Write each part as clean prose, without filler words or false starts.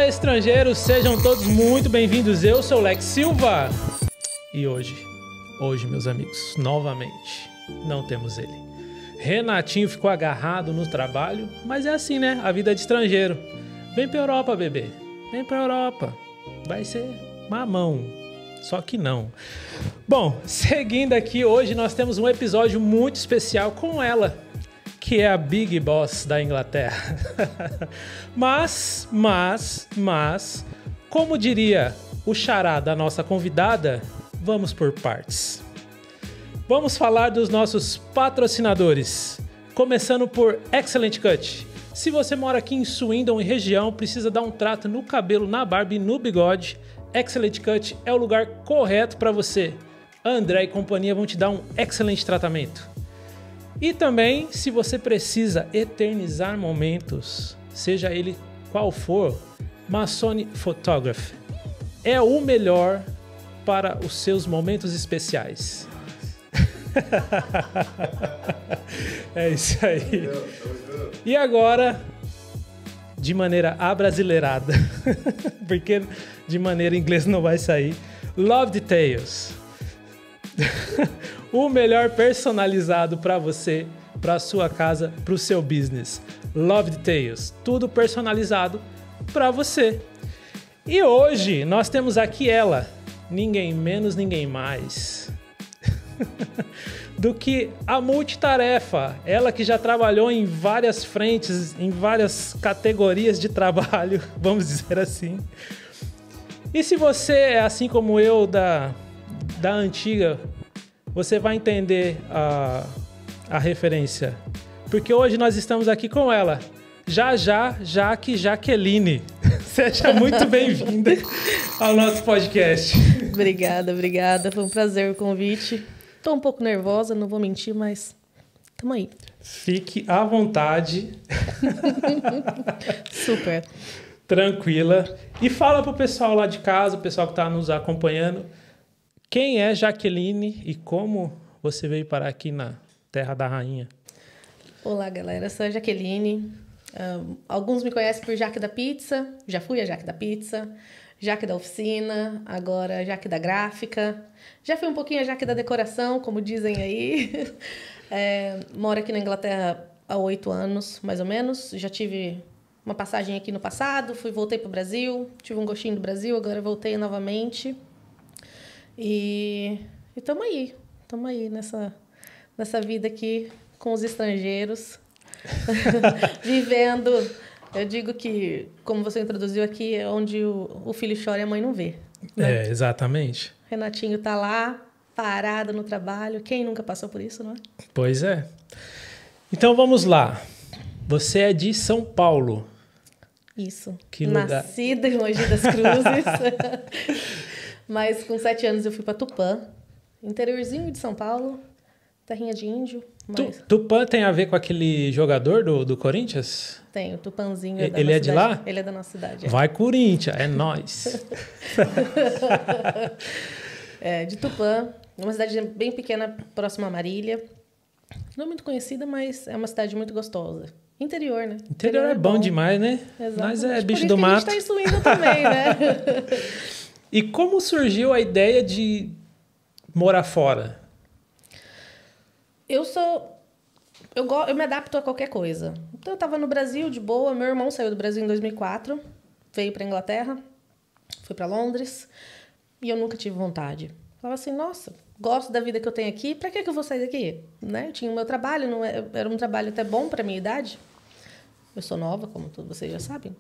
Fala, estrangeiros, sejam todos muito bem-vindos. Eu sou o Lex Silva e hoje, meus amigos, novamente, não temos ele. Renatinho ficou agarrado no trabalho, mas é assim, né? A vida de estrangeiro. Vem pra Europa, bebê. Vem pra Europa. Vai ser mamão. Só que não. Bom, seguindo aqui, hoje nós temos um episódio muito especial com ela, que é a Big Boss da Inglaterra. Mas, como diria o xará da nossa convidada, vamos por partes. Vamos falar dos nossos patrocinadores, começando por Excellent Cut. Se você mora aqui em Swindon e região, precisa dar um trato no cabelo, na barba e no bigode, Excellent Cut é o lugar correto para você. André e companhia vão te dar um excelente tratamento. E também, se você precisa eternizar momentos, seja ele qual for, Massoni Photography é o melhor para os seus momentos especiais. É isso aí. E agora, de maneira abrasileirada, porque de maneira inglesa não vai sair, Love Details. O melhor personalizado para você, para sua casa, para o seu business. Love Details, tudo personalizado para você. E hoje nós temos aqui ela, ninguém menos, ninguém mais do que a multitarefa. Ela que já trabalhou em várias frentes, em várias categorias de trabalho, vamos dizer assim. E se você é assim como eu da antiga, você vai entender a referência. Porque hoje nós estamos aqui com ela, Jaqueline. Seja muito bem-vinda ao nosso podcast. Obrigada. Foi um prazer o convite. Estou um pouco nervosa, não vou mentir, mas estamos aí. Fique à vontade. Super. Tranquila. E fala pro pessoal lá de casa, o pessoal que está nos acompanhando, quem é Jaqueline e como você veio parar aqui na Terra da Rainha? Olá, galera. Eu sou a Jaqueline. Alguns me conhecem por Jaque da Pizza. Já fui a Jaque da Pizza. Jaque da Oficina. Agora Jaque da Gráfica. Já fui um pouquinho a Jaque da Decoração, como dizem aí. Moro aqui na Inglaterra há 8 anos, mais ou menos. Já tive uma passagem aqui no passado. Voltei para o Brasil. Tive um gostinho do Brasil, agora voltei novamente. E estamos aí nessa vida aqui com os estrangeiros, vivendo. Eu digo que, como você introduziu aqui, é onde o filho chora e a mãe não vê. Né? Exatamente. Renatinho tá lá, parado no trabalho. Quem nunca passou por isso, não é? Pois é. Então vamos lá. Você é de São Paulo. Isso. Que lugar? Nascida em Mogi das Cruzes. Mas com 7 anos eu fui para Tupã, interiorzinho de São Paulo, terrinha de índio. Mas... Tupã tem a ver com aquele jogador do Corinthians? Tem, o Tupãzinho. Ele é de lá? Ele é da nossa cidade. Vai, Corinthians, é nóis. De Tupã, uma cidade bem pequena, próxima a Marília. Não muito conhecida, mas é uma cidade muito gostosa. Interior, né? Interior é bom demais, né? Exatamente. Nós é bicho por isso do que mato. A gente tá em Swindon também, né? E como surgiu a ideia de morar fora? Eu me adapto a qualquer coisa. Então, eu estava no Brasil, de boa. Meu irmão saiu do Brasil em 2004, veio para Inglaterra, fui para Londres, e eu nunca tive vontade. Falava assim, nossa, gosto da vida que eu tenho aqui, para que eu vou sair daqui? Né? Eu tinha o meu trabalho, era um trabalho até bom para minha idade. Eu sou nova, como todos vocês já sabem.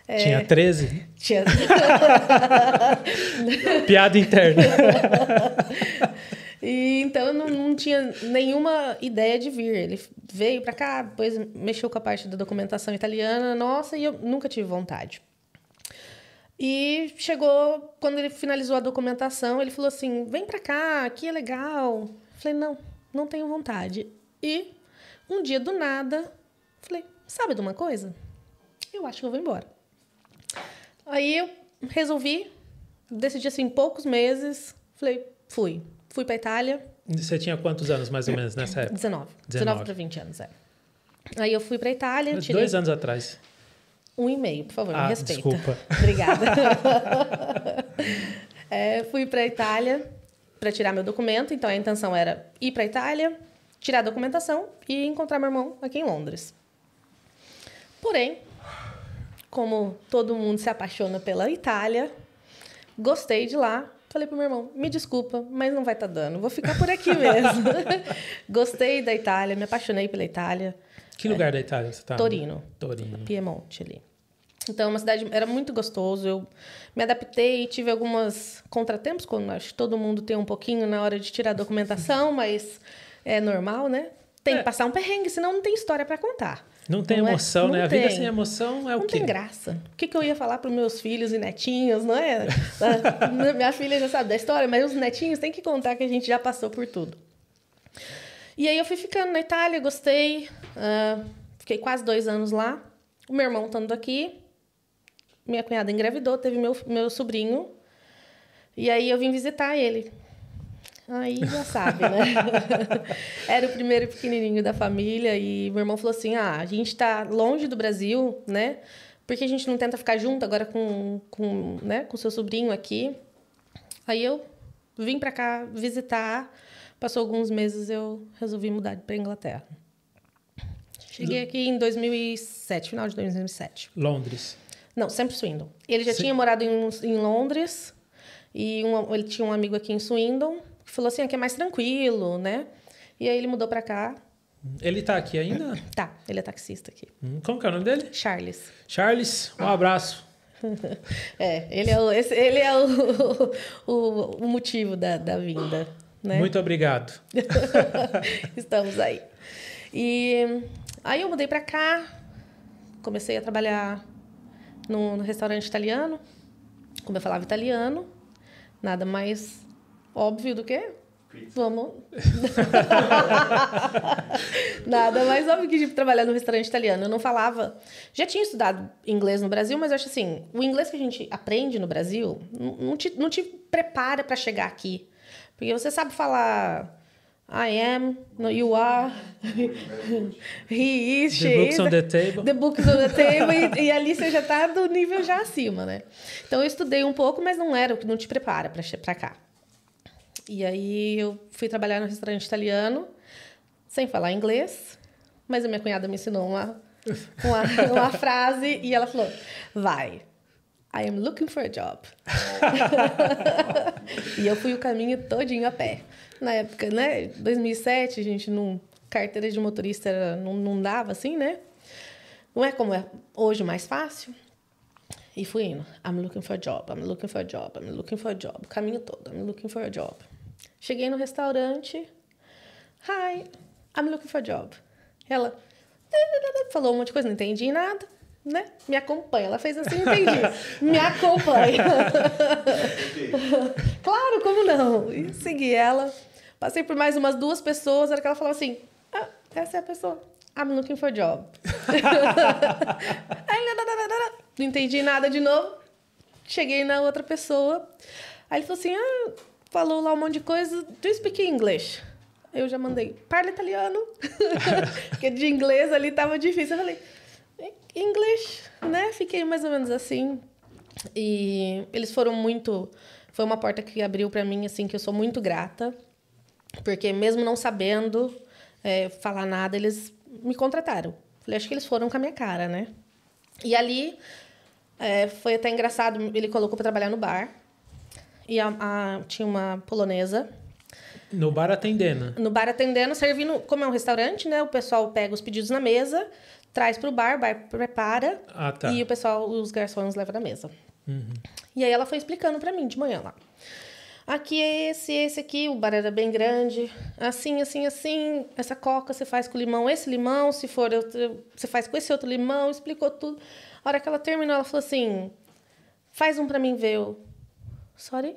Tinha 13? Tinha. Piada interna. E, então, eu não tinha nenhuma ideia de vir. Ele veio para cá, depois mexeu com a parte da documentação italiana, nossa, e eu nunca tive vontade. E chegou, quando ele finalizou a documentação, ele falou assim, vem para cá, aqui é legal. Eu falei, não tenho vontade. E um dia, do nada, falei, sabe de uma coisa? Eu acho que eu vou embora. Aí eu resolvi, decidi assim, em poucos meses, falei, fui para Itália. Você tinha quantos anos, mais ou menos, nessa época? 19 para 20 anos, Aí eu fui para Itália. 2 anos atrás. Um e-mail, por favor, me respeita. Desculpa. Obrigada. Fui para a Itália para tirar meu documento. Então, a intenção era ir para a Itália, tirar a documentação e encontrar meu irmão aqui em Londres. Porém, como todo mundo se apaixona pela Itália, gostei de lá. Falei pro meu irmão, me desculpa, mas não vai estar dando. Vou ficar por aqui mesmo. Gostei da Itália, me apaixonei pela Itália. Que lugar da Itália você tá? Torino. Piemonte ali. Então, uma cidade... Era muito gostoso. Eu me adaptei e tive alguns contratempos, como acho que todo mundo tem um pouquinho na hora de tirar a documentação, mas é normal, né? Tem que passar um perrengue, senão não tem história para contar. Não tem emoção, né? A vida sem emoção é o quê? Não tem graça. O que eu ia falar para os meus filhos e netinhos, não é? Minha filha já sabe da história, mas os netinhos têm que contar que a gente já passou por tudo. E aí eu fui ficando na Itália, gostei. Fiquei quase 2 anos lá. O meu irmão estando aqui. Minha cunhada engravidou, teve meu sobrinho. E aí eu vim visitar ele. Aí já sabe, né? Era o primeiro pequenininho da família e meu irmão falou assim, a gente tá longe do Brasil, né? Por que a gente não tenta ficar junto agora com seu sobrinho aqui? Aí eu vim pra cá visitar, passou alguns meses, eu resolvi mudar pra Inglaterra. Cheguei aqui em 2007, final de 2007. Londres? Não, sempre Swindon. Ele já tinha morado em Londres e ele tinha um amigo aqui em Swindon. Falou assim, aqui é mais tranquilo, né? E aí ele mudou pra cá. Ele tá aqui ainda? Tá, ele é taxista aqui. Como que é o nome dele? Charles. Charles, um abraço. Ele é o motivo da vinda, né? Muito obrigado. Estamos aí. E aí eu mudei pra cá, comecei a trabalhar no restaurante italiano. Como eu falava italiano, nada mais... óbvio do que? Vamos. Nada mais óbvio que trabalhar no restaurante italiano. Eu não falava... Já tinha estudado inglês no Brasil, mas eu acho assim... O inglês que a gente aprende no Brasil não te prepara para chegar aqui. Porque você sabe falar... I am, no, you are, he is, she is. The books on the table. The books on the table. E ali você já tá do nível já acima, né? Então, eu estudei um pouco, mas não era o que não te prepara para cá. E aí, eu fui trabalhar no restaurante italiano, sem falar inglês. Mas a minha cunhada me ensinou uma frase e ela falou, vai, I am looking for a job. E eu fui o caminho todinho a pé. Na época, né, 2007, a gente carteira de motorista não dava assim, né? Não é como é hoje mais fácil. E fui indo, I'm looking for a job, I'm looking for a job, I'm looking for a job. O caminho todo, I'm looking for a job. Cheguei no restaurante, hi, I'm looking for a job. Ela falou um monte de coisa, não entendi nada, né? Me acompanha. Ela fez assim, entendi. Me acompanha. Claro, como não? E segui ela. Passei por mais umas 2 pessoas, era que ela falou assim, essa é a pessoa. I'm looking for a job. Aí, não entendi nada de novo. Cheguei na outra pessoa. Aí ele falou assim, falou lá um monte de coisa. Do you speak English? Eu já mandei, parla italiano. Porque de inglês ali tava difícil. Eu falei, English, né? Fiquei mais ou menos assim. E eles foram muito... Foi uma porta que abriu pra mim, assim, que eu sou muito grata. Porque mesmo não sabendo falar nada, eles me contrataram. Falei, acho que eles foram com a minha cara, né? E ali foi até engraçado, ele colocou pra trabalhar no bar. E tinha uma polonesa. No bar atendendo? No bar atendendo, servindo... Como é um restaurante, né? O pessoal pega os pedidos na mesa, traz pro bar, o bar prepara. Tá. E o pessoal, os garçons levam na mesa. Uhum. E aí ela foi explicando pra mim de manhã lá. Aqui é esse aqui, o bar era bem grande. Assim, assim, assim. Essa coca você faz com limão, esse limão. Se for, você faz com esse outro limão. Explicou tudo. A hora que ela terminou, ela falou assim, faz um pra mim ver. Eu, sorry?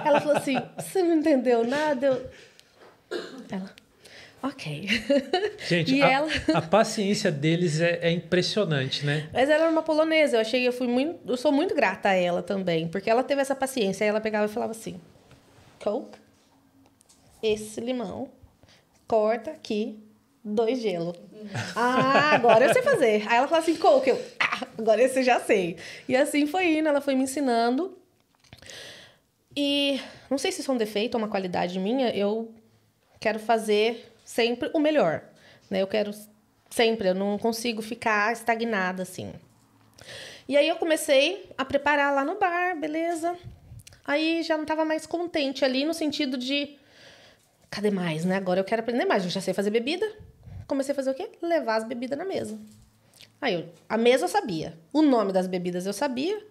Ela falou assim, você não entendeu nada? Ela, ok. Gente, e a paciência deles é impressionante, né? Mas ela era uma polonesa, eu sou muito grata a ela também, porque ela teve essa paciência, aí ela pegava e falava assim, Coke, esse limão, corta aqui, 2 gelo. Ah, agora eu sei fazer. Aí ela falou assim, Coke. Agora esse eu já sei. E assim foi indo, ela foi me ensinando. E não sei se isso é um defeito ou uma qualidade minha, eu quero fazer sempre o melhor, né? Eu quero sempre, eu não consigo ficar estagnada assim. E aí eu comecei a preparar lá no bar, beleza? Aí já não estava mais contente ali no sentido de cadê mais, né? Agora eu quero aprender mais, eu já sei fazer bebida. Comecei a fazer o quê? Levar as bebidas na mesa. Aí a mesa eu sabia, o nome das bebidas eu sabia.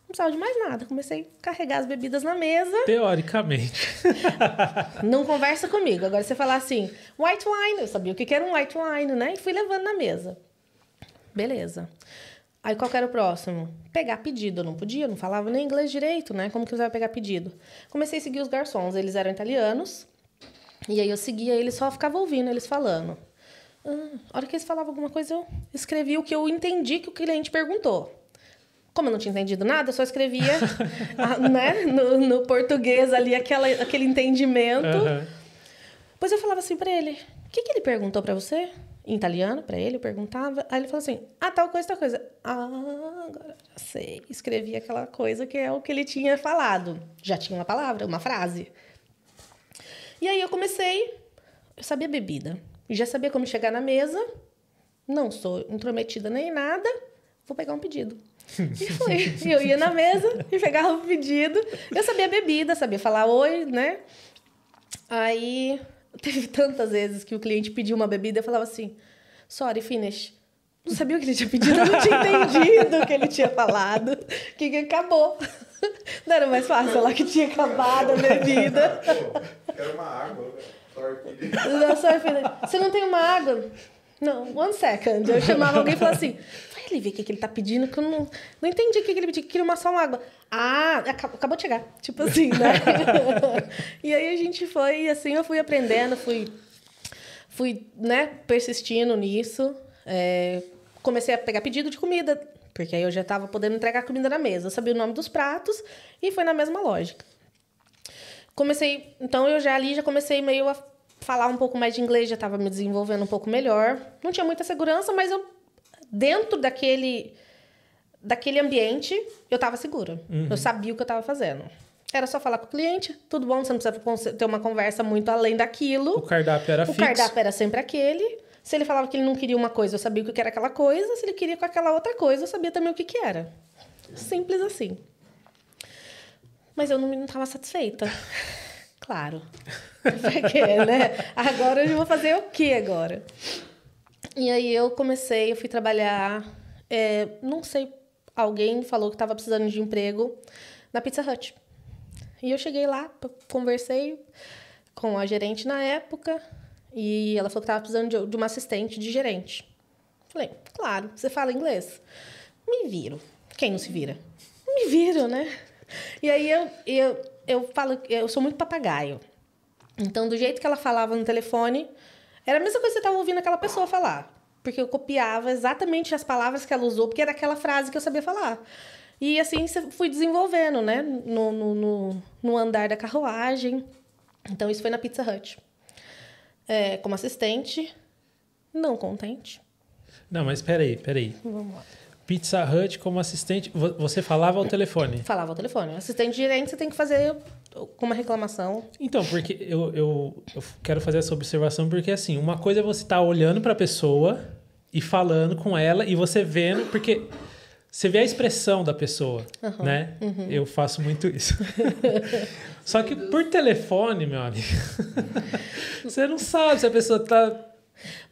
Não precisava de mais nada. Comecei a carregar as bebidas na mesa. Teoricamente. Não conversa comigo. Agora você falar assim, white wine. Eu sabia o que era um white wine, né? E fui levando na mesa. Beleza. Aí qual que era o próximo? Pegar pedido. Eu não podia, não falava nem inglês direito, né? Como que eu ia pegar pedido? Comecei a seguir os garçons. Eles eram italianos. E aí eu seguia eles, só ficava ouvindo eles falando. A hora que eles falavam alguma coisa, eu escrevi o que eu entendi que o cliente perguntou. Como eu não tinha entendido nada, eu só escrevia né, no português ali aquele entendimento. Uhum. Depois eu falava assim pra ele, o que ele perguntou pra você? Em italiano, pra ele, eu perguntava. Aí ele falou assim, tal coisa, tal coisa. Agora já sei. Escrevi aquela coisa que é o que ele tinha falado. Já tinha uma palavra, uma frase. E aí eu sabia bebida. Já sabia como chegar na mesa. Não sou intrometida nem nada. Vou pegar um pedido. E foi. Eu ia na mesa e pegava o pedido. Eu sabia bebida, sabia falar oi, né? Aí, teve tantas vezes que o cliente pediu uma bebida e eu falava assim, sorry, finish. Não sabia o que ele tinha pedido, eu não tinha entendido o que ele tinha falado. Que acabou. Não era mais fácil lá que tinha acabado a bebida. Quero uma água. Sorry, finish. Você não tem uma água? Não, 1 second. Eu chamava alguém e falava assim, vai ali ver o que ele tá pedindo, que eu não entendi o que ele pediu, que queria só uma água. Acabou de chegar. Tipo assim, né? E aí a gente foi, e assim eu fui aprendendo, fui né, persistindo nisso. Comecei a pegar pedido de comida, porque aí eu já tava podendo entregar comida na mesa. Eu sabia o nome dos pratos e foi na mesma lógica. Então eu já comecei meio a falar um pouco mais de inglês, já estava me desenvolvendo um pouco melhor. Não tinha muita segurança, mas dentro daquele ambiente, eu estava segura. Uhum. Eu sabia o que eu estava fazendo. Era só falar com o cliente, tudo bom, você não precisa ter uma conversa muito além daquilo. O cardápio era fixo. O cardápio era sempre aquele. Se ele falava que ele não queria uma coisa, eu sabia o que era aquela coisa. Se ele queria com aquela outra coisa, eu sabia também o que era. Simples assim. Mas eu não estava satisfeita. Claro. Porque, né? Agora eu vou fazer o quê agora? E aí eu fui trabalhar... não sei, alguém falou que estava precisando de emprego na Pizza Hut. E eu cheguei lá, conversei com a gerente na época, e ela falou que estava precisando de uma assistente de gerente. Falei, claro, você fala inglês? Me viro. Quem não se vira? Me viro, né? E aí eu falo, eu sou muito papagaio. Então, do jeito que ela falava no telefone, era a mesma coisa que você estava ouvindo aquela pessoa falar. Porque eu copiava exatamente as palavras que ela usou, porque era aquela frase que eu sabia falar. E assim, fui desenvolvendo, né? No andar da carruagem. Então, isso foi na Pizza Hut. Como assistente, não contente. Não, mas peraí. Vamos lá. Pizza Hut como assistente, você falava ao telefone? Falava ao telefone. Assistente gerente, você tem que fazer com uma reclamação. Então, porque eu quero fazer essa observação, porque assim, uma coisa é você estar olhando para a pessoa e falando com ela e você vendo, porque você vê a expressão da pessoa, né? Uhum. Eu faço muito isso. Só que por telefone, meu amigo, você não sabe se a pessoa tá...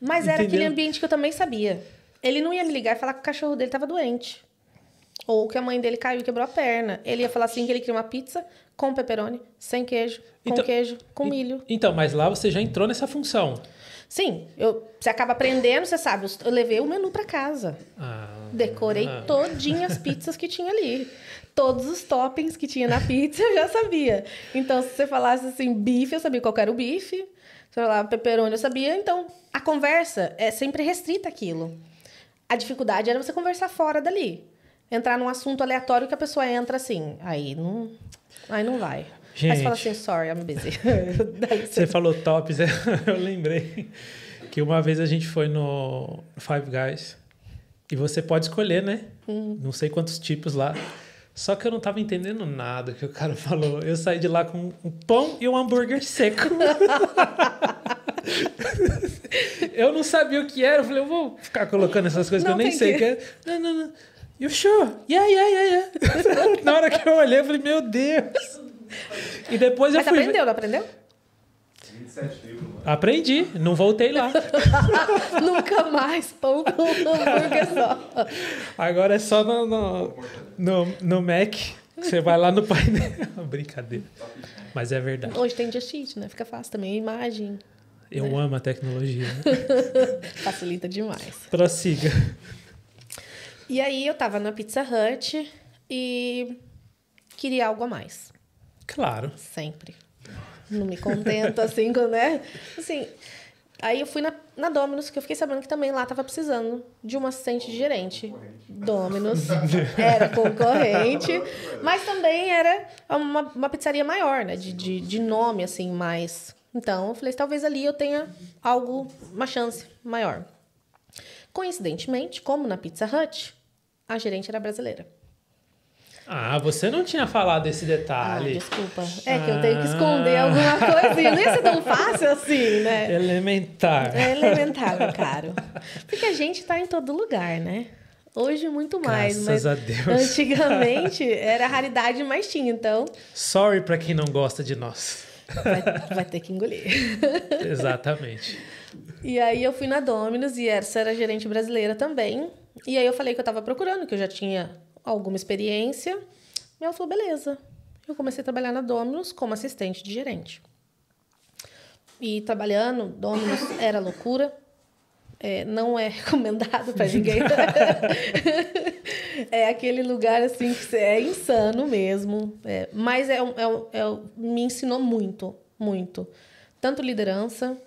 Mas era aquele ambiente que eu também sabia. Ele não ia me ligar e falar que o cachorro dele estava doente. Ou que a mãe dele caiu e quebrou a perna. Ele ia falar assim que ele queria uma pizza com pepperoni, sem queijo, com queijo, com milho. Então, mas lá você já entrou nessa função. Sim. Você acaba aprendendo, você sabe. Eu levei o menu para casa. Decorei todinha as pizzas que tinha ali. Todos os toppings que tinha na pizza, eu já sabia. Então, se você falasse assim, bife, eu sabia qual era o bife. Se eu falava pepperoni, eu sabia. Então, a conversa é sempre restrita àquilo. A dificuldade era você conversar fora dali. Entrar num assunto aleatório que a pessoa entra assim. Aí não vai. Gente, aí você fala assim, sorry, I'm busy. Você falou tops, eu lembrei. Que uma vez a gente foi no Five Guys e você pode escolher, né? Não sei quantos tipos lá. Só que eu não tava entendendo nada que o cara falou. Eu saí de lá com um pão e um hambúrguer seco. Eu não sabia o que era. Eu falei, eu vou ficar colocando essas coisas que eu nem sei. Não. You sure? Yeah. Na hora que eu olhei, eu falei, meu Deus. E depois Mas eu fui... aprendeu, não aprendeu? 27 livros, mano. Aprendi. Não voltei lá. Nunca mais pão com hambúrguer só. Agora é só no Mac. Você vai lá no painel. Brincadeira. Mas é verdade. Hoje tem Just Eat, né? Fica fácil também. Imagem. Eu amo a tecnologia. Né? Facilita demais. Prossiga. E aí eu tava na Pizza Hut e queria algo a mais. Claro. Sempre. Não me contento assim, né? Assim, aí eu fui na Domino's, que eu fiquei sabendo que também lá tava precisando de uma assistente de gerente. Domino's era concorrente, mas também era uma pizzaria maior, né? De nome, assim, mais... Então, eu falei, talvez ali eu tenha uma chance maior. Coincidentemente, como na Pizza Hut, a gerente era brasileira. Ah, você não tinha falado desse detalhe. Desculpa. É que eu tenho que esconder alguma coisinha. Não ia ser tão fácil assim, né? Elementar. É elementar, meu caro. Porque a gente tá em todo lugar, né? Hoje muito mais. Graças a Deus. Antigamente era raridade, mas tinha. Então, Sorry pra quem não gosta de nós. vai ter que engolir. Exatamente. E aí eu fui na Domino's e essa era gerente brasileira também. E aí eu falei que eu tava procurando, que eu já tinha alguma experiência. E ela falou, beleza. Eu comecei a trabalhar na Domino's como assistente de gerente. E trabalhando, Domino's era loucura. Não é recomendado para ninguém. É aquele lugar assim que é insano mesmo. Mas me ensinou muito, muito. Tanto liderança,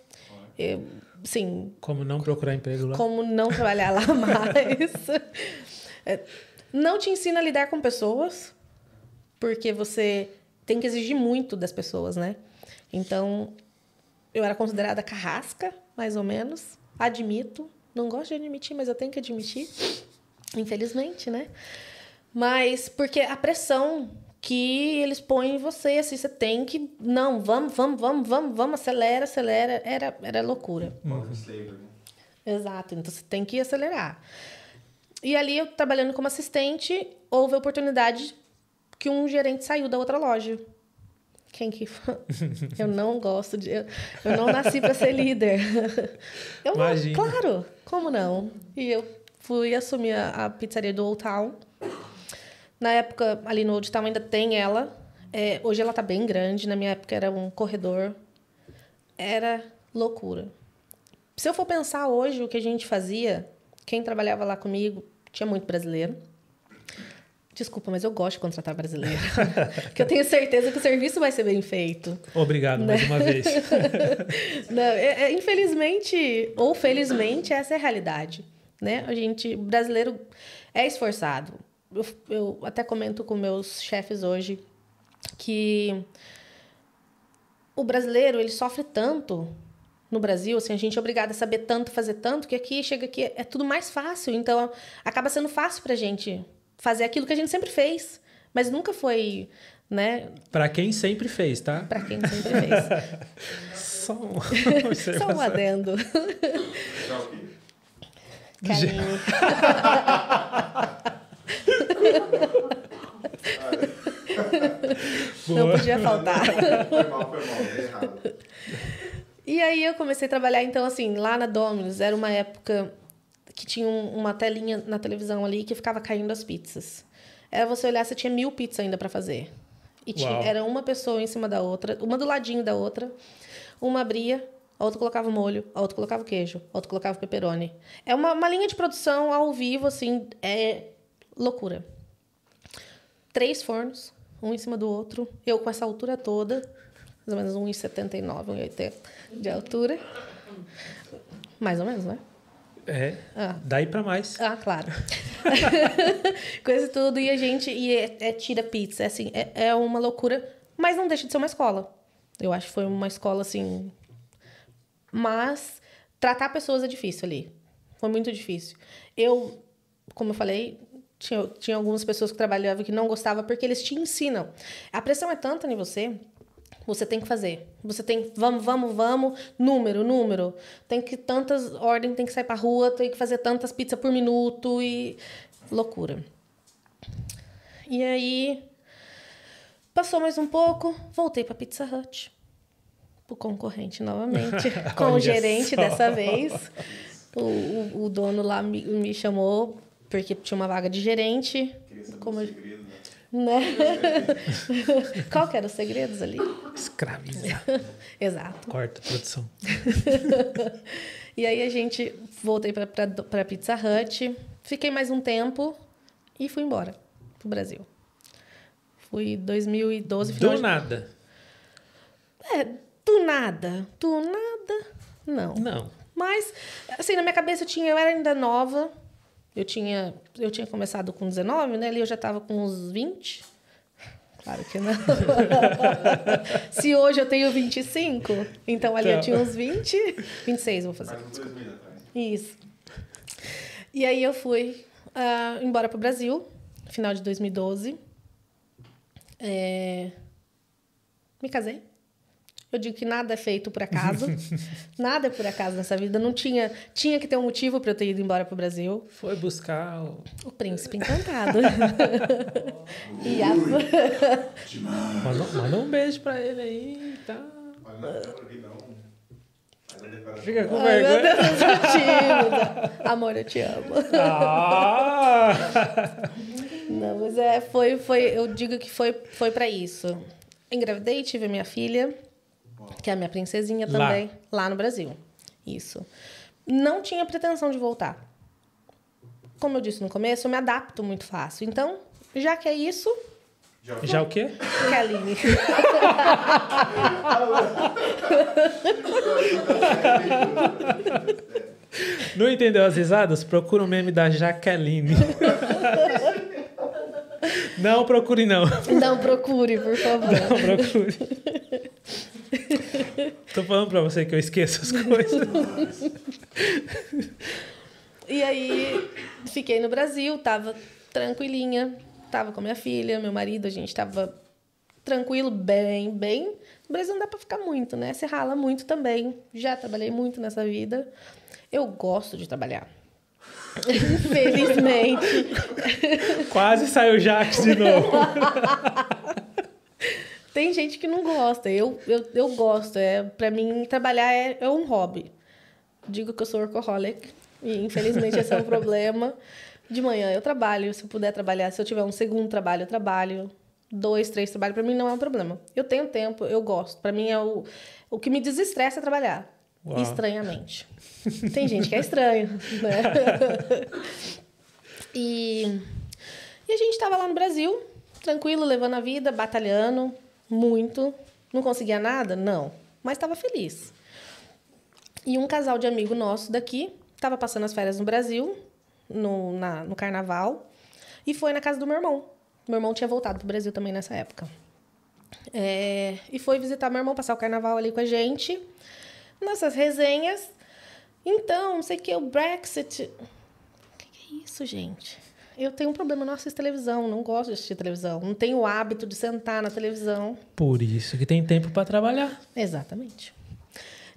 sim. Como não procurar emprego lá. Como não trabalhar lá mais. Não te ensina a lidar com pessoas, porque você tem que exigir muito das pessoas, né? Então, eu era considerada carrasca, mais ou menos. Admito. Não gosto de admitir, mas eu tenho que admitir. Infelizmente, né? Mas porque a pressão que eles põem em você, assim, você tem que... Não, vamos, acelera. Era loucura. Exato, então você tem que acelerar. E ali, eu trabalhando como assistente, houve a oportunidade que um gerente saiu da outra loja. Quem que... Eu não gosto de... Eu não nasci para ser líder. Imagina. Claro, como não? E eu fui assumir a pizzaria do Old Town. Na época, ali no Old Town ainda tem ela. Hoje ela tá bem grande. Na minha época era um corredor. Era loucura. Se eu for pensar hoje o que a gente fazia, quem trabalhava lá comigo, tinha muito brasileiro. Desculpa, mas eu gosto de contratar brasileiro. Porque eu tenho certeza que o serviço vai ser bem feito. Obrigado, mais uma vez. Não, infelizmente, ou felizmente, essa é a realidade. Né? O brasileiro é esforçado. Eu até comento com meus chefes hoje que o brasileiro, ele sofre tanto no Brasil, assim, a gente é obrigado a saber tanto, fazer tanto, que chega aqui é tudo mais fácil. Então, acaba sendo fácil pra gente fazer aquilo que a gente sempre fez, mas nunca foi, né? Pra quem sempre fez, tá? Pra quem sempre fez. Só Só um adendo. Carinho. Não podia faltar. Foi mal, errado. E aí eu comecei a trabalhar, então, assim, lá na Domino's, era uma época que tinha uma telinha na televisão ali que ficava caindo as pizzas. Era você olhar, você tinha 1000 pizzas ainda para fazer. E era uma pessoa em cima da outra, uma do ladinho da outra. Uma abria, a outra colocava molho, a outra colocava queijo, a outra colocava pepperoni. É uma linha de produção ao vivo, assim, é loucura. 3 fornos, um em cima do outro. Eu com essa altura toda, mais ou menos 1,79, 1,80 de altura. Mais ou menos, né? Daí pra mais. Ah, claro. Coisa tudo. E a gente... tira pizza. Assim, é uma loucura. Mas não deixa de ser uma escola. Eu acho que foi uma escola, assim... Mas tratar pessoas é difícil ali. Foi muito difícil. Eu, como eu falei, tinha algumas pessoas que trabalhavam que não gostavam porque eles te ensinam. A pressão é tanta em você, você tem que fazer. Você tem, vamos, número. Tem que tantas ordens, tem que sair pra rua, tem que fazer tantas pizzas por minuto e loucura. E aí, passou mais um pouco, voltei pra Pizza Hut. O concorrente novamente, com o gerente dessa vez. O dono lá me chamou porque tinha uma vaga de gerente. Como segredo, né? Qual que eram os segredos ali? Escravizar. Exato. Corta, produção. E aí voltei para Pizza Hut, fiquei mais um tempo e fui embora pro Brasil. Fui em 2012. Do nada. Do nada, não. Não. Mas, assim, na minha cabeça eu era ainda nova. Eu tinha começado com 19, né? Ali eu já estava com uns 20. Claro que não. Se hoje eu tenho 25, então ali eu tinha uns 20. 26 eu vou fazer. Isso. E aí eu fui embora pro Brasil, final de 2012. Me casei. Eu digo que nada é feito por acaso. Nada é por acaso nessa vida. Não tinha que ter um motivo para eu ter ido embora pro Brasil. Foi buscar o príncipe encantado. Manda um beijo pra ele aí, tá? Fica com vergonha. Meu Deus, eu te amo. Amor, eu te amo. Não, mas eu digo que foi para isso. Engravidei, tive a minha filha, que é a minha princesinha também, lá no Brasil. Isso. Não tinha pretensão de voltar. Como eu disse no começo, eu me adapto muito fácil. Então, já que é isso... Já o quê? Jaqueline. Não entendeu as risadas? Procura o meme da Jaqueline. Não procure, não. Não procure, por favor. Não procure. Tô falando pra você que eu esqueço as coisas. E aí, fiquei no Brasil, tava tranquilinha, tava com minha filha, meu marido, a gente tava tranquilo, bem. No Brasil não dá pra ficar muito, né? Você rala muito também. Já trabalhei muito nessa vida. Eu gosto de trabalhar. Infelizmente. Quase saiu Jax de novo. Tem gente que não gosta. Eu gosto. Pra mim, trabalhar é um hobby. Digo que eu sou workaholic. E, infelizmente, esse é um problema. De manhã eu trabalho. Se eu puder trabalhar, se eu tiver um segundo trabalho, eu trabalho. 2, 3 trabalhos, pra mim não é um problema. Eu tenho tempo, eu gosto. Pra mim, o que me desestressa é trabalhar. Uau. Estranhamente. Tem gente que é estranho, né? E a gente tava lá no Brasil, tranquilo, levando a vida, batalhando muito. Não conseguia nada? Não. Mas estava feliz. E um casal de amigo nosso daqui estava passando as férias no Brasil, no carnaval, e foi na casa do meu irmão. Meu irmão tinha voltado pro Brasil também nessa época. E foi visitar meu irmão, passar o carnaval ali com a gente. Nossas resenhas. Então, não sei o que, o Brexit... O que é isso, gente? Eu tenho um problema, eu não assisto televisão, não gosto de assistir televisão. Não tenho o hábito de sentar na televisão. Por isso que tem tempo para trabalhar. Exatamente.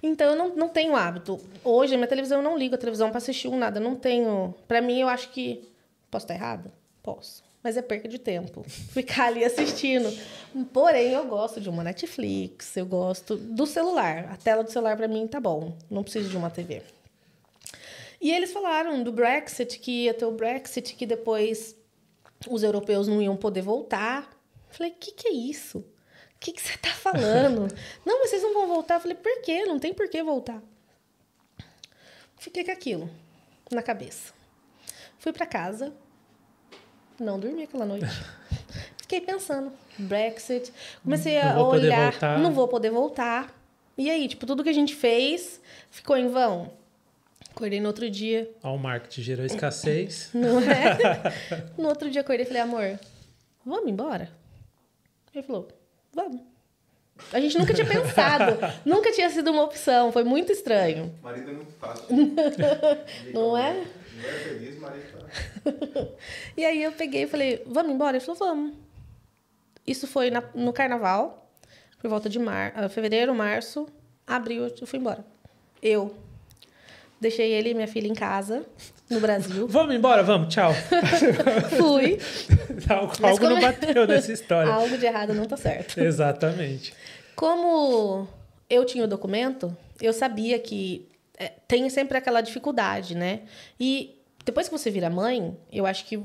Então, eu não tenho hábito. Hoje, a minha televisão, eu não ligo a televisão para assistir nada. Eu não tenho... Para mim, eu acho que... Posso estar errada? Posso. Mas é perca de tempo. Ficar ali assistindo. Porém, eu gosto de uma Netflix. Eu gosto do celular. A tela do celular, para mim, tá bom. Não preciso de uma TV. E eles falaram do Brexit, que ia ter o Brexit, que depois os europeus não iam poder voltar. Falei, o que é isso? O que você tá falando? Não, mas vocês não vão voltar. Falei, por quê? Não tem por que voltar. Fiquei com aquilo na cabeça. Fui para casa. Não dormi aquela noite. Fiquei pensando, Brexit. Comecei a olhar, não vou poder voltar. E aí, tipo, tudo que a gente fez ficou em vão. Acordei no outro dia. Ó, o marketing gerou escassez. Não é? No outro dia acordei e falei, amor, vamos embora? Ele falou, vamos. A gente nunca tinha pensado. Nunca tinha sido uma opção. Foi muito estranho. Marido é muito fácil. Não é? Não é feliz, marido tá. E aí eu peguei e falei, vamos embora? Ele falou, vamos. Isso foi no carnaval, por volta de fevereiro, março, abril, eu fui embora. Eu deixei ele e minha filha em casa, no Brasil. Vamos embora, vamos, tchau. Fui. Algo não bateu nessa história. Algo de errado não tá certo. Exatamente. Como eu tinha o documento, eu sabia que tem sempre aquela dificuldade, né? E depois que você vira mãe, eu acho que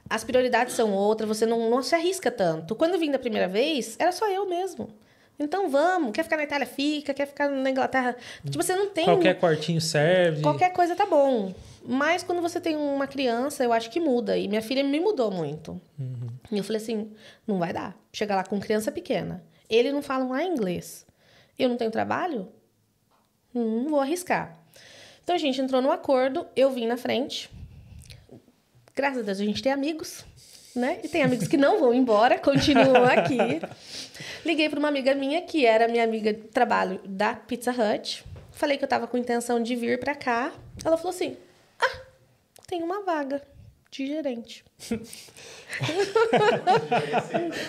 as prioridades são outras, você não se arrisca tanto. Quando eu vim da primeira vez, era só eu mesmo. Então vamos, quer ficar na Itália, fica, quer ficar na Inglaterra. Tipo, você não tem... Qualquer quartinho serve. Qualquer coisa tá bom. Mas quando você tem uma criança, eu acho que muda. E minha filha me mudou muito. E eu falei assim, não vai dar. Chegar lá com criança pequena. Ele não fala um inglês. Eu não tenho trabalho? Não vou arriscar. Então a gente entrou num acordo, eu vim na frente. Graças a Deus a gente tem amigos, né? E tem amigos que não vão embora, continuam aqui. Liguei para uma amiga minha, que era minha amiga de trabalho da Pizza Hut. Falei que eu estava com intenção de vir para cá. Ela falou assim, tem uma vaga de gerente.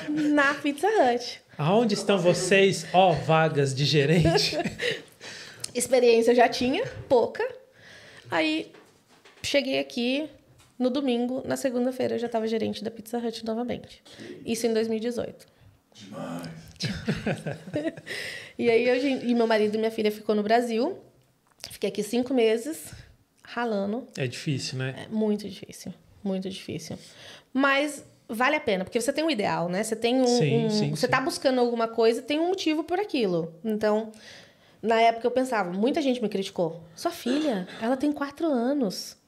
Na Pizza Hut. Aonde estão vocês, vagas de gerente? Experiência eu já tinha, pouca. Aí, cheguei aqui no domingo, na segunda-feira eu já estava gerente da Pizza Hut novamente. Isso em 2018. Demais. E aí, meu marido e minha filha ficou no Brasil. Fiquei aqui 5 meses, ralando. É difícil, né? É muito difícil, muito difícil. Mas vale a pena, porque você tem um ideal, né? Você tem você tá buscando alguma coisa, tem um motivo por aquilo. Então, na época eu pensava, muita gente me criticou. Sua filha, ela tem 4 anos.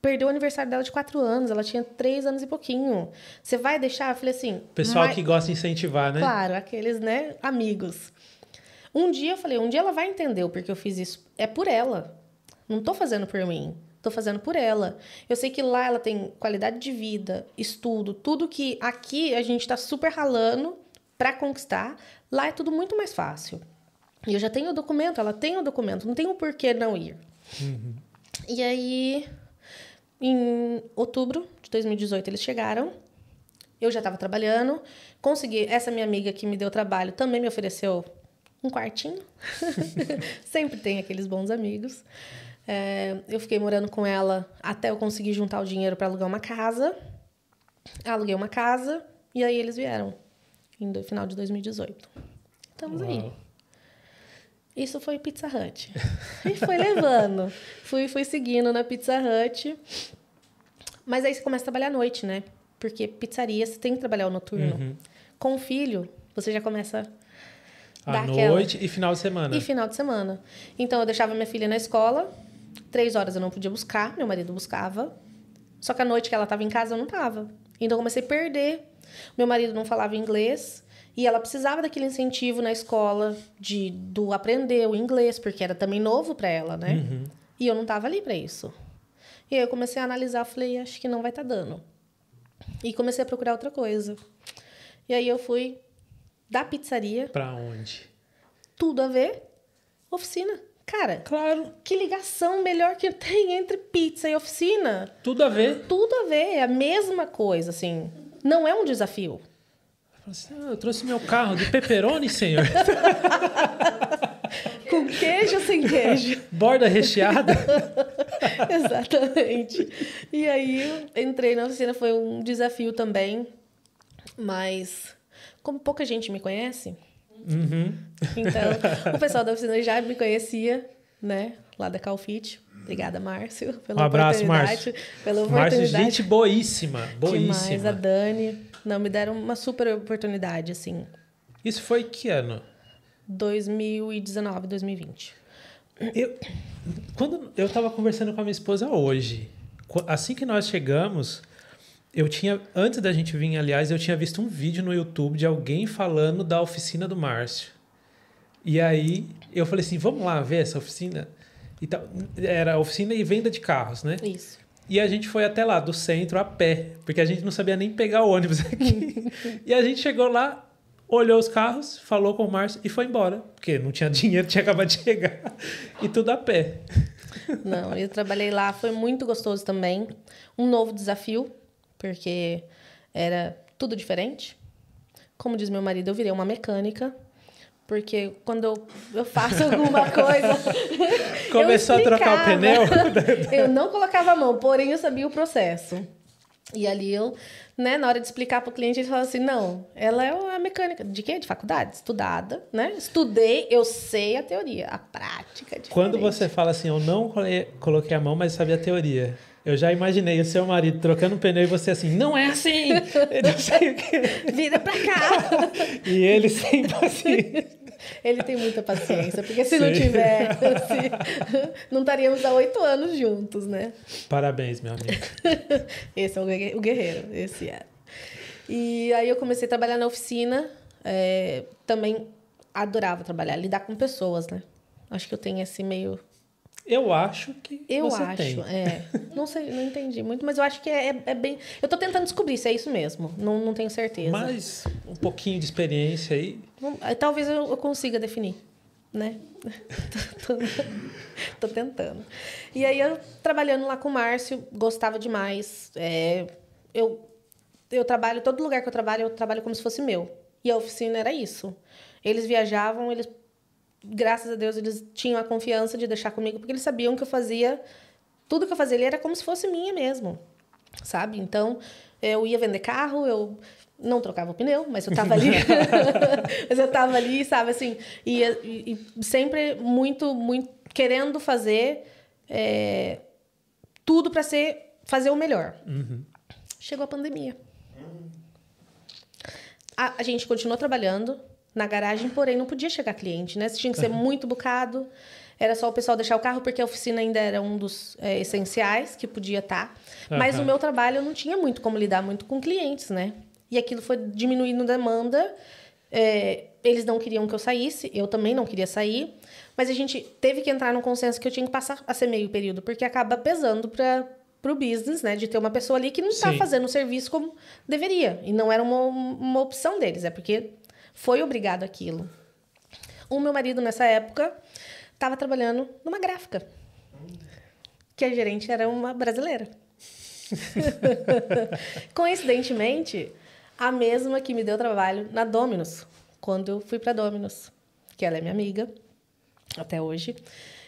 Perdeu o aniversário dela de 4 anos, ela tinha 3 anos e pouquinho. Você vai deixar? Eu falei assim... Pessoal que gosta de incentivar, né? Claro, aqueles, né, amigos. Um dia eu falei, um dia ela vai entender o porquê eu fiz isso. É por ela. Não tô fazendo por mim. Tô fazendo por ela. Eu sei que lá ela tem qualidade de vida, estudo, tudo que aqui a gente tá super ralando pra conquistar. Lá é tudo muito mais fácil. E eu já tenho o documento, ela tem o documento. Não tem o porquê não ir. Uhum. E aí... Em outubro de 2018 eles chegaram, eu já estava trabalhando, consegui, essa minha amiga que me deu trabalho também me ofereceu um quartinho, sempre tem aqueles bons amigos. Eu fiquei morando com ela até eu conseguir juntar o dinheiro para alugar uma casa, aluguei uma casa e aí eles vieram, no final de 2018. Estamos aí. Isso foi Pizza Hut. E foi levando. Fui seguindo na Pizza Hut. Mas aí você começa a trabalhar à noite, né? Porque pizzaria, você tem que trabalhar o noturno. Uhum. Com o filho, você já começa a à dar noite e final de semana. E final de semana. Então, eu deixava minha filha na escola. 3 horas eu não podia buscar. Meu marido buscava. Só que à noite que ela estava em casa, eu não estava. Então, eu comecei a perder. Meu marido não falava inglês. E ela precisava daquele incentivo na escola do aprender o inglês, porque era também novo para ela, né? Uhum. E eu não estava ali para isso. E aí eu comecei a analisar, falei, acho que não vai estar dando. E comecei a procurar outra coisa. E aí eu fui da pizzaria. Pra onde? Tudo a ver, oficina. Cara, claro. Que ligação melhor que tem entre pizza e oficina? Tudo a ver. Tudo a ver, é a mesma coisa, assim. Não é um desafio. Eu trouxe meu carro de pepperoni, senhor. Com queijo ou sem queijo? Borda recheada. Exatamente. E aí, eu entrei na oficina, foi um desafio também. Mas, como pouca gente me conhece, então, o pessoal da oficina já me conhecia, né? Lá da Calfit. Obrigada, Márcio, pela um abraço, oportunidade. Márcio. Márcio, gente boíssima. Demais, a Dani. Não, me deram uma super oportunidade, assim. Isso foi que ano? 2019, 2020. Quando eu estava conversando com a minha esposa hoje, assim que nós chegamos, antes da gente vir, aliás, eu tinha visto um vídeo no YouTube de alguém falando da oficina do Márcio. E aí eu falei assim, vamos lá ver essa oficina? E tal. Era oficina e venda de carros, né? Isso. E a gente foi até lá, do centro, a pé, porque a gente não sabia nem pegar o ônibus aqui. E a gente chegou lá, olhou os carros, falou com o Márcio e foi embora. Porque não tinha dinheiro, tinha acabado de chegar. E tudo a pé. Não, eu trabalhei lá, foi muito gostoso também. Um novo desafio, porque era tudo diferente. Como diz meu marido, eu virei uma mecânica. Porque quando eu faço alguma coisa... Começou a trocar o pneu? Eu não colocava a mão, porém eu sabia o processo. E ali eu, né, na hora de explicar para o cliente, ele falou assim, não, ela é a mecânica. De quê? De faculdade? Estudada, né? Estudei, eu sei a teoria. A prática é diferente. Quando você fala assim, eu não coloquei a mão, mas sabia a teoria. Eu já imaginei o seu marido trocando o pneu e você assim, não é assim! Eu não sei o quê. Vira pra cá! E ele sem paciência. Ele tem muita paciência, porque se Sim. não tivesse, não estaríamos há 8 anos juntos, né? Parabéns, meu amigo. Esse é o guerreiro, esse é. E aí eu comecei a trabalhar na oficina, também adorava trabalhar, lidar com pessoas, né? Acho que eu tenho esse meio... Eu acho que Eu você acho, tem. Não sei, não entendi muito, mas eu acho que é bem... Eu tô tentando descobrir se é isso mesmo, não tenho certeza. Mas um pouquinho de experiência aí. Talvez eu consiga definir, né? Tô tentando. E aí, eu trabalhando lá com o Márcio, gostava demais. Eu trabalho, todo lugar que eu trabalho como se fosse meu. E a oficina era isso. Eles viajavam, graças a Deus, eles tinham a confiança de deixar comigo, porque eles sabiam que eu fazia... Tudo que eu fazia ali era como se fosse minha mesmo, sabe? Então, eu ia vender carro, eu não trocava o pneu, mas eu tava ali. Mas eu tava ali, sabe, assim... E sempre muito, muito querendo fazer tudo para fazer o melhor. Uhum. Chegou a pandemia. A gente continuou trabalhando na garagem, porém não podia chegar cliente, né? Tinha que ser muito bucado. Era só o pessoal deixar o carro, porque a oficina ainda era um dos essenciais que podia estar. Mas o meu trabalho eu não tinha muito como lidar muito com clientes, né? E aquilo foi diminuindo a demanda. Eles não queriam que eu saísse, eu também não queria sair. Mas a gente teve que entrar num consenso que eu tinha que passar a ser meio período, porque acaba pesando para o business, né? De ter uma pessoa ali que não está fazendo o serviço como deveria. E não era uma opção deles, é porque foi obrigado aquilo. O meu marido, nessa época, estava trabalhando numa gráfica, que a gerente era uma brasileira. Coincidentemente, a mesma que me deu trabalho na Domino's, quando eu fui para Domino's, que ela é minha amiga, até hoje.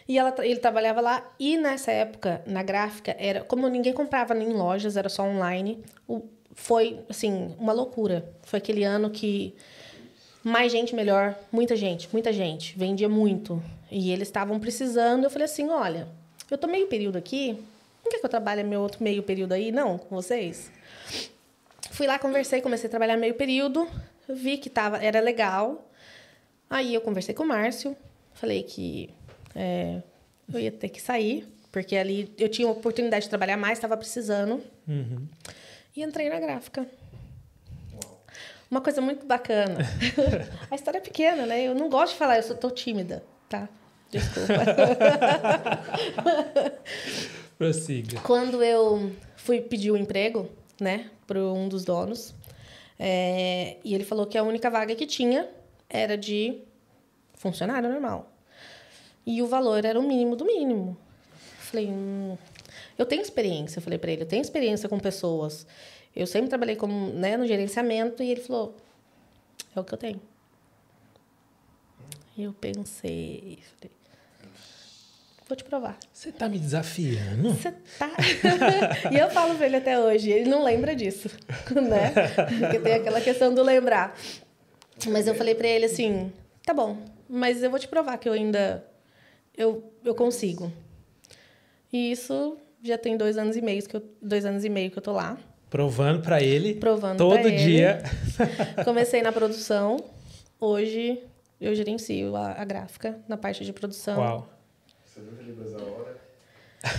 E ele trabalhava lá, e nessa época, na gráfica, como ninguém comprava em lojas, era só online, foi, assim, uma loucura. Foi aquele ano que mais gente, melhor, muita gente, vendia muito. E eles estavam precisando, eu falei assim, olha, eu tô meio período aqui, não quer que eu trabalhe meu outro meio período aí, não, com vocês? Fui lá, conversei, comecei a trabalhar meio período, vi que era legal. Aí eu conversei com o Márcio, falei que eu ia ter que sair, porque ali eu tinha a oportunidade de trabalhar mais, estava precisando. Uhum. E entrei na gráfica. Uma coisa muito bacana. A história é pequena, né? Eu não gosto de falar, tô tímida, tá? Desculpa. Prossiga. Quando eu fui pedir o emprego, né, para um dos donos, e ele falou que a única vaga que tinha era de funcionário normal. E o valor era o mínimo do mínimo. Falei, eu tenho experiência, eu falei para ele, eu tenho experiência com pessoas. Eu sempre trabalhei como, né, no gerenciamento, e ele falou, é o que eu tenho. E eu pensei, falei, vou te provar. Você tá me desafiando? Você tá... E eu falo pra ele até hoje, ele não lembra disso, né? Porque tem aquela questão do lembrar. Mas eu falei pra ele assim, tá bom, mas eu vou te provar que eu ainda... Eu consigo. E isso já tem 2 anos e meio que eu tô lá. Provando pra ele. Provando todo pra dia. Ele. Comecei na produção. Hoje eu gerencio a gráfica na parte de produção. Uau. 70 libras a hora.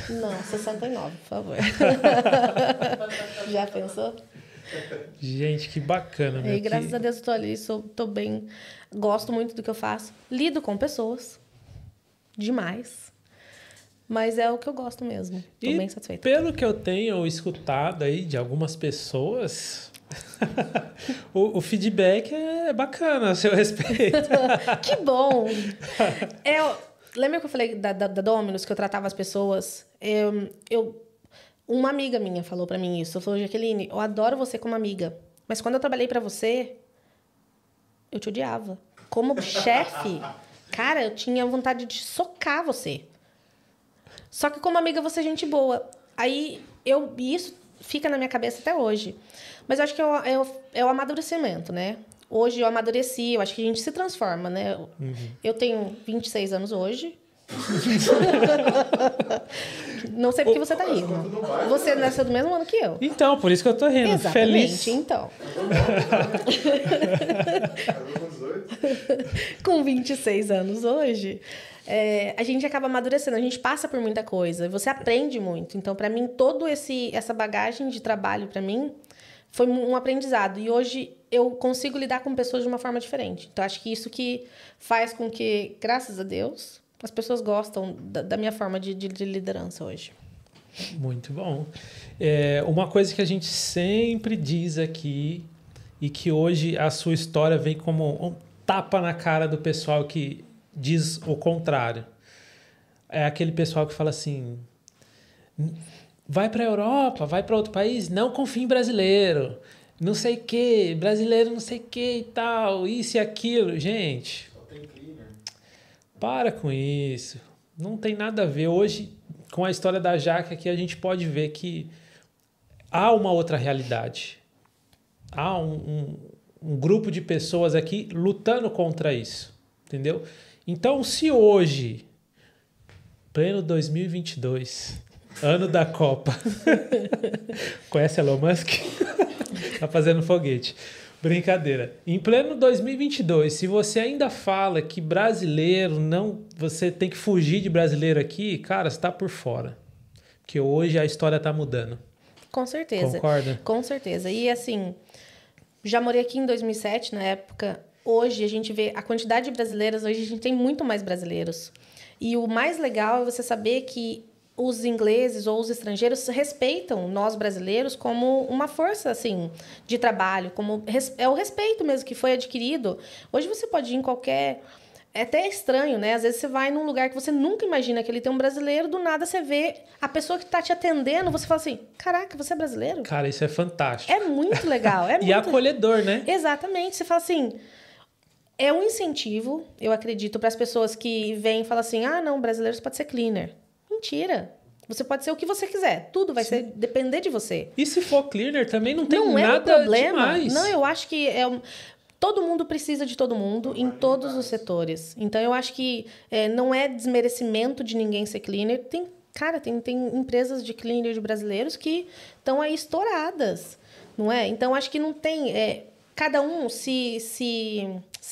Não, 69, por favor. Já pensou? Gente, que bacana, meu. E graças a Deus eu tô ali, tô bem. Gosto muito do que eu faço. Lido com pessoas. Demais. Mas é o que eu gosto mesmo. Tô bem satisfeita. Pelo que eu tenho escutado aí de algumas pessoas, o feedback É bacana, a seu respeito. Que bom! Lembra que eu falei da Domino's, que eu tratava as pessoas? Uma amiga minha falou pra mim isso. Ela falou, Jaqueline, eu adoro você como amiga, mas quando eu trabalhei pra você, eu te odiava. Como chefe, cara, eu tinha vontade de socar você. Só que como amiga, você é gente boa. Aí, isso fica na minha cabeça até hoje. Mas eu acho que é o amadurecimento, né? Hoje eu amadureci, eu acho que a gente se transforma, né? Uhum. Eu tenho 26 anos hoje. Não sei porque você tá rindo. Você nasceu do mesmo ano que eu. Então, por isso que eu tô rindo. Exatamente, feliz. Então. Com 26 anos hoje, a gente acaba amadurecendo, a gente passa por muita coisa, você aprende muito. Então, para mim, essa bagagem de trabalho, para mim, foi um aprendizado. E hoje eu consigo lidar com pessoas de uma forma diferente. Então, acho que isso que faz com que, graças a Deus, as pessoas gostam da minha forma de liderança hoje. Muito bom. Uma coisa que a gente sempre diz aqui, e que hoje a sua história vem como um tapa na cara do pessoal que diz o contrário. É aquele pessoal que fala assim, vai para a Europa, vai para outro país, não confia em brasileiro, não sei o que, brasileiro não sei o que e tal, isso e aquilo. Gente, para com isso. Não tem nada a ver. Hoje, com a história da Jaque aqui, a gente pode ver que há uma outra realidade. Há um grupo de pessoas aqui lutando contra isso. Entendeu? Então, se hoje, pleno 2022, ano da Copa, conhece Elon Musk? Tá fazendo foguete. Brincadeira. Em pleno 2022, se você ainda fala que brasileiro não... Você tem que fugir de brasileiro aqui, cara, você tá por fora. Porque hoje a história tá mudando. Com certeza. Concorda? Com certeza. E assim, já morei aqui em 2007, na época. Hoje a gente vê a quantidade de brasileiros, hoje a gente tem muito mais brasileiros. E o mais legal é você saber que os ingleses ou os estrangeiros respeitam nós brasileiros como uma força, assim, de trabalho, como é o respeito mesmo que foi adquirido. Hoje você pode ir em qualquer... É até estranho, né? Às vezes você vai num lugar que você nunca imagina que ele tem um brasileiro, do nada você vê a pessoa que tá te atendendo, você fala assim, caraca, você é brasileiro? Cara, isso é fantástico. É muito legal. E acolhedor, né? Exatamente. Você fala assim... É um incentivo, eu acredito, para as pessoas que vêm e falam assim, ah, não, brasileiro você pode ser cleaner. Mentira. Você pode ser o que você quiser. Tudo vai depender de você. E se for cleaner também não tem não nada é um problema. demais. Não, eu acho que todo mundo precisa de todo mundo em todos os setores. Então, eu acho que não é desmerecimento de ninguém ser cleaner. Tem empresas de cleaner de brasileiros que estão aí estouradas, não é? Então, acho que não tem... cada um se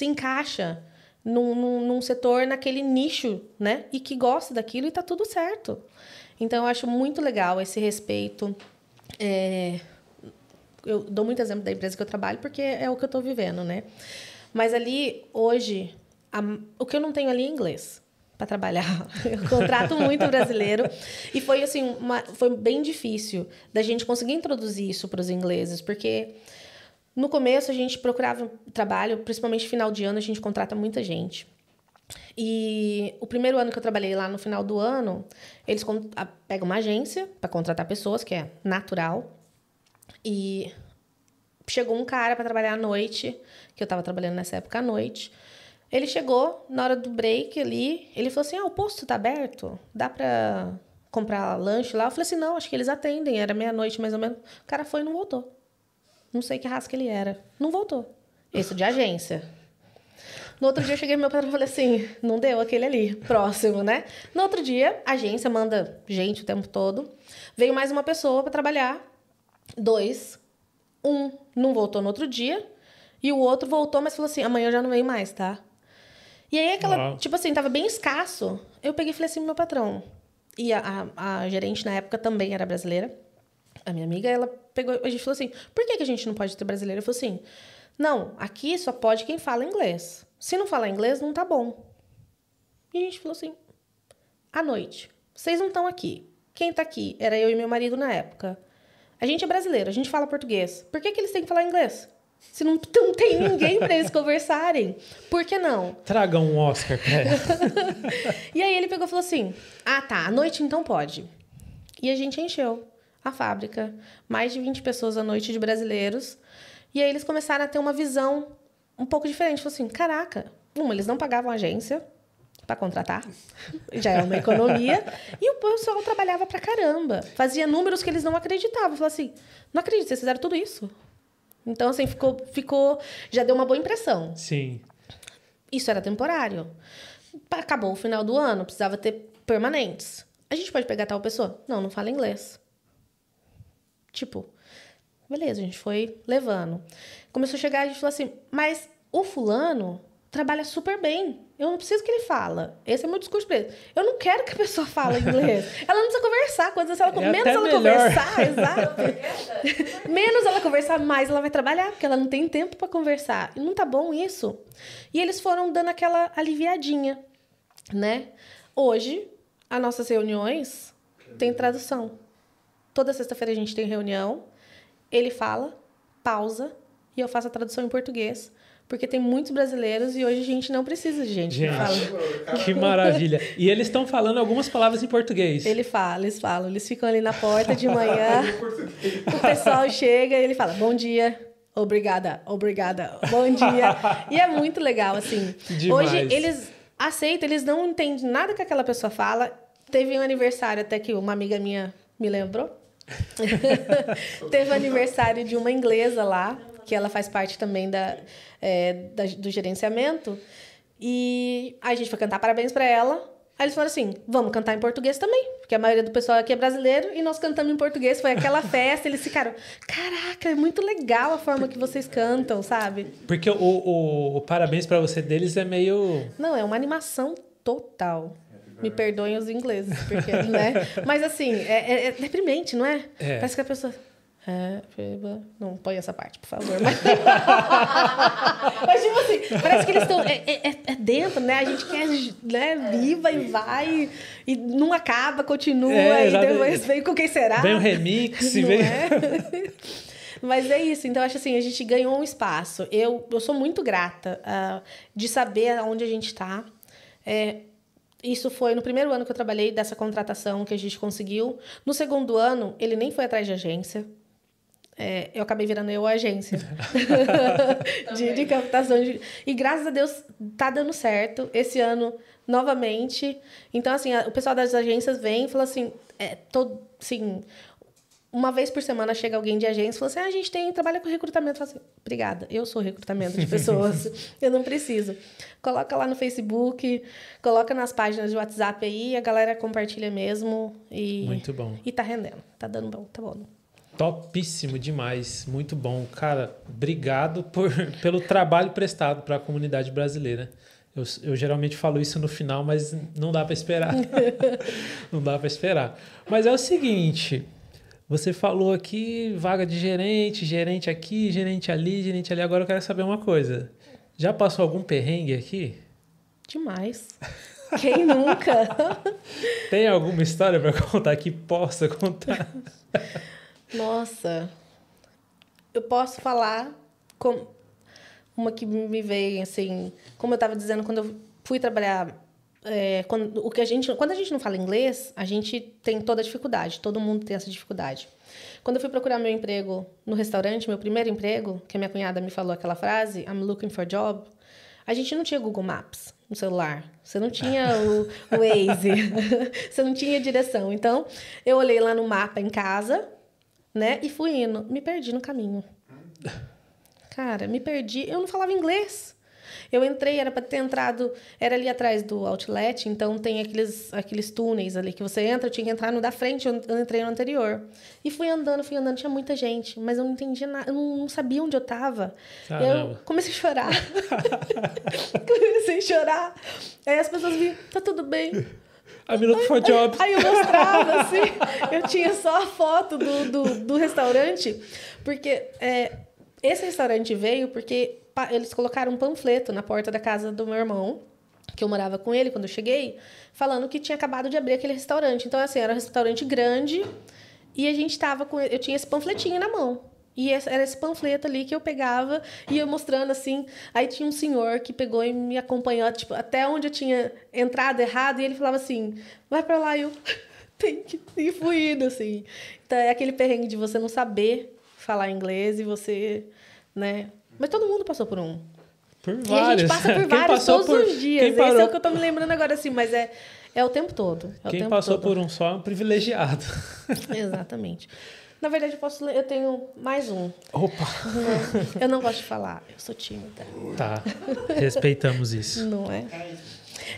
encaixa num setor, naquele nicho, né? E que gosta daquilo e tá tudo certo. Então, eu acho muito legal esse respeito. Eu dou muito exemplo da empresa que eu trabalho, porque é o que eu estou vivendo, né? Mas ali, hoje, o que eu não tenho ali é inglês para trabalhar. Eu contrato muito brasileiro. E foi, assim, foi bem difícil da gente conseguir introduzir isso para os ingleses, porque... No começo, a gente procurava trabalho, principalmente final de ano, a gente contrata muita gente. E o primeiro ano que eu trabalhei lá, no final do ano, eles pegam uma agência para contratar pessoas, que é natural. E chegou um cara para trabalhar à noite, que eu estava trabalhando nessa época à noite. Ele chegou, na hora do break ali, ele falou assim, o posto tá aberto? Dá para comprar lanche lá? Eu falei assim, não, acho que eles atendem, era meia-noite mais ou menos. O cara foi e não voltou. Não sei que raça que ele era. Não voltou. Esse de agência. No outro dia, eu cheguei pro meu patrão e falei assim, não deu aquele ali, próximo, né? No outro dia, a agência manda gente o tempo todo. Veio mais uma pessoa para trabalhar. 2. Um não voltou no outro dia. E o outro voltou, mas falou assim, amanhã eu já não venho mais, tá? E aí, tipo assim, tava bem escasso. Eu peguei e falei assim pro meu patrão. E a gerente, na época, também era brasileira. A minha amiga, ela pegou... A gente falou assim, por que a gente não pode ter brasileiro? Eu falei assim, não, aqui só pode quem fala inglês. Se não falar inglês, não tá bom. E a gente falou assim, à noite, vocês não estão aqui. Quem tá aqui? Era eu e meu marido na época. A gente é brasileiro, a gente fala português. Por que eles têm que falar inglês? Se não tem ninguém para eles conversarem, por que não? Traga um Oscar pra ela. E aí ele pegou e falou assim, tá, à noite então pode. E a gente encheu a fábrica, mais de 20 pessoas à noite de brasileiros. E aí eles começaram a ter uma visão um pouco diferente. Falou assim, caraca, eles não pagavam agência para contratar, já é uma economia, e o pessoal trabalhava pra caramba, fazia números que eles não acreditavam. Falou assim, não acredito, vocês fizeram tudo isso? Então, assim, ficou, já deu uma boa impressão. Sim. Isso era temporário. Acabou o final do ano, precisava ter permanentes. A gente pode pegar tal pessoa? Não fala inglês. Tipo, beleza, a gente foi levando. Começou a chegar, a gente falou assim, mas o fulano trabalha super bem. Eu não preciso que ele fala. Esse é meu discurso pra ele. Eu não quero que a pessoa fale inglês. Ela não precisa conversar. Menos ela conversar, exato. Menos ela conversar, mais ela vai trabalhar, porque ela não tem tempo para conversar. E não tá bom isso. E eles foram dando aquela aliviadinha, né? Hoje, as nossas reuniões têm tradução. Toda sexta-feira a gente tem reunião. Ele fala, pausa, e eu faço a tradução em português. Porque tem muitos brasileiros e hoje a gente não precisa de gente que fala. Que maravilha. E eles estão falando algumas palavras em português. Eles falam. Eles ficam ali na porta de manhã. O pessoal chega e ele fala, bom dia, obrigada, bom dia. E é muito legal, assim. Demais. Hoje eles aceitam, eles não entendem nada que aquela pessoa fala. Teve um aniversário até que uma amiga minha me lembrou. Teve um aniversário de uma inglesa lá, que ela faz parte também do gerenciamento. E aí a gente foi cantar parabéns para ela. Aí eles falaram assim, vamos cantar em português também, porque a maioria do pessoal aqui é brasileiro e nós cantamos em português. Foi aquela festa, eles ficaram, caraca, é muito legal a forma que vocês cantam, sabe? Porque o parabéns para você deles é meio... Não, é uma animação total. Me perdoem os ingleses, porque, né? Mas assim, é deprimente, não é? Parece que a pessoa... Não põe essa parte, por favor. Mas tipo assim, parece que eles estão dentro, né? A gente quer, né? Viva e vai e não acaba, continua e depois vem com quem será. Vem um remix, vem. Mas é isso. Então acho assim, a gente ganhou um espaço. Eu sou muito grata de saber onde a gente está. Isso foi no primeiro ano que eu trabalhei dessa contratação que a gente conseguiu. No segundo ano, ele nem foi atrás de agência. Eu acabei virando a agência de captação. E graças a Deus tá dando certo. Esse ano, novamente. Então, assim, o pessoal das agências vem e fala assim, assim, uma vez por semana chega alguém de agência e fala assim, a gente trabalha com recrutamento. Eu falo assim, obrigada, eu sou recrutamento de pessoas, eu não preciso. Coloca lá no Facebook, coloca nas páginas de WhatsApp aí, a galera compartilha mesmo. Muito bom. E tá rendendo, tá dando bom, tá bom. Topíssimo demais, muito bom. Cara, obrigado pelo trabalho prestado para a comunidade brasileira. Eu geralmente falo isso no final, mas não dá para esperar. Não dá para esperar. Mas é o seguinte, você falou aqui vaga de gerente aqui, gerente ali. Agora eu quero saber uma coisa. Já passou algum perrengue aqui? Demais. Quem nunca? Tem alguma história para contar que possa contar? Nossa, eu posso falar com uma que me veio, assim, como eu estava dizendo, quando eu fui trabalhar, quando a gente não fala inglês, a gente tem toda a dificuldade, todo mundo tem essa dificuldade. Quando eu fui procurar meu emprego no restaurante, meu primeiro emprego, que a minha cunhada me falou aquela frase, I'm looking for a job, a gente não tinha Google Maps no celular, você não tinha o Waze, você não tinha direção. Então, eu olhei lá no mapa em casa, né? E fui indo. Me perdi no caminho. Cara, me perdi. Eu não falava inglês. Eu entrei, era para ter entrado... Era ali atrás do outlet, então tem aqueles túneis ali que você entra. Eu tinha que entrar no da frente, eu entrei no anterior. E fui andando. Tinha muita gente, mas eu não entendia nada. Eu não sabia onde eu estava. Eu comecei a chorar. Aí as pessoas viam, tá tudo bem. I'm looking for a job. Aí eu mostrava, assim, eu tinha só a foto do restaurante, porque esse restaurante veio porque eles colocaram um panfleto na porta da casa do meu irmão, que eu morava com ele quando eu cheguei, falando que tinha acabado de abrir aquele restaurante. Então, assim, era um restaurante grande e a gente tava eu tinha esse panfletinho na mão. E era esse panfleto ali que eu pegava e ia mostrando assim. Aí tinha um senhor que pegou e me acompanhou, tipo, até onde eu tinha entrado errado. E ele falava assim, vai pra lá. E eu tenho que ir fluindo, assim. Então é aquele perrengue de você não saber falar inglês e você, né? Mas todo mundo passou por um. Por E a gente vários. passa por Quem vários passou todos os dias. Esse parou... é o que eu tô me lembrando agora, assim. Mas é o tempo todo. Quem passou por um só é um privilegiado. Exatamente. Na verdade, eu tenho mais um. Opa! Eu não gosto de falar, eu sou tímida. Tá, respeitamos isso. Não é?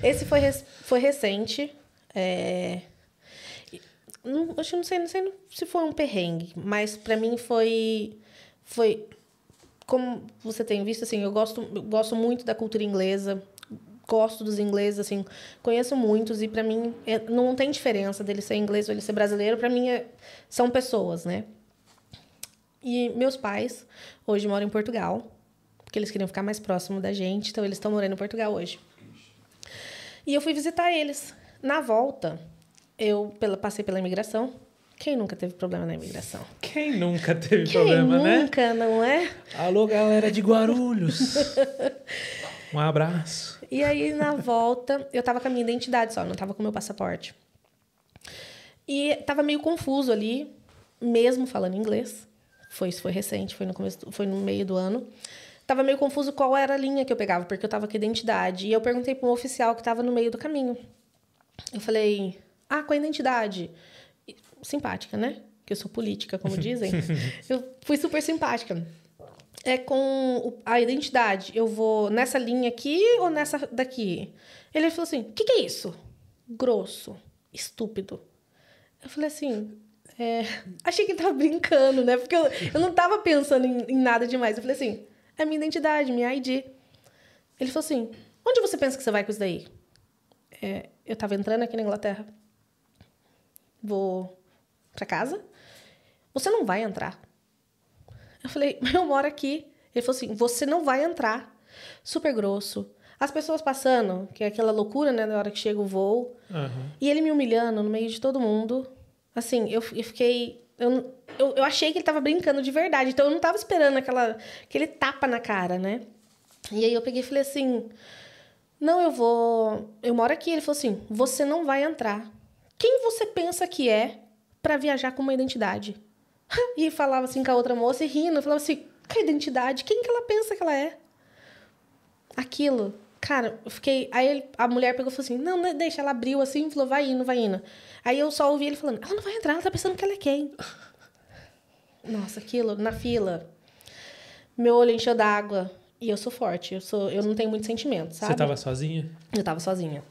Esse foi recente. Acho que não sei se foi um perrengue, mas pra mim foi como você tem visto, assim, eu gosto muito da cultura inglesa. Gosto dos ingleses, assim, conheço muitos e para mim não tem diferença dele ser inglês ou ele ser brasileiro, para mim são pessoas, né? E meus pais hoje moram em Portugal, porque eles queriam ficar mais próximo da gente, então eles estão morando em Portugal hoje. E eu fui visitar eles. Na volta, eu passei pela imigração. Quem nunca teve problema na imigração? Quem nunca teve problema, né? Quem nunca, não é? Alô, galera de Guarulhos. Um abraço. E aí, na volta, eu tava com a minha identidade só, não tava com o meu passaporte. E tava meio confuso ali, mesmo falando inglês. Isso foi recente, foi no meio do ano. Tava meio confuso qual era a linha que eu pegava, porque eu tava com a identidade. E eu perguntei para um oficial que tava no meio do caminho. Eu falei, com a identidade. Simpática, né? Que eu sou política, como dizem. Eu fui super simpática. Com a identidade, eu vou nessa linha aqui ou nessa daqui? Ele falou assim, o que é isso? Grosso, estúpido. Eu falei assim, achei que ele tava brincando, né? Porque eu não tava pensando em nada demais. Eu falei assim, é minha identidade, minha ID. Ele falou assim, onde você pensa que você vai com isso daí? Eu tava entrando aqui na Inglaterra. Vou pra casa. Você não vai entrar. Eu falei, eu moro aqui. Ele falou assim, você não vai entrar. Super grosso. As pessoas passando, que é aquela loucura, né? Na hora que chega o voo. Uhum. E ele me humilhando no meio de todo mundo. Assim, eu fiquei... Eu achei que ele tava brincando de verdade. Então, eu não tava esperando aquele tapa na cara, né? E aí, eu peguei e falei assim... Não, eu moro aqui. Ele falou assim, você não vai entrar. Quem você pensa que é pra viajar com uma identidade? E falava assim com a outra moça e rindo. Falava assim, com a identidade, quem que ela pensa que ela é? Aquilo, cara, eu fiquei... Aí a mulher pegou e falou assim, não, deixa. Ela abriu assim e falou, vai indo, vai indo. Aí eu só ouvi ele falando, ela não vai entrar, ela tá pensando que ela é quem? Nossa, aquilo, na fila. Meu olho encheu d'água. E eu sou forte, eu não tenho muitos sentimentos, sabe? Você tava sozinha? Eu tava sozinha.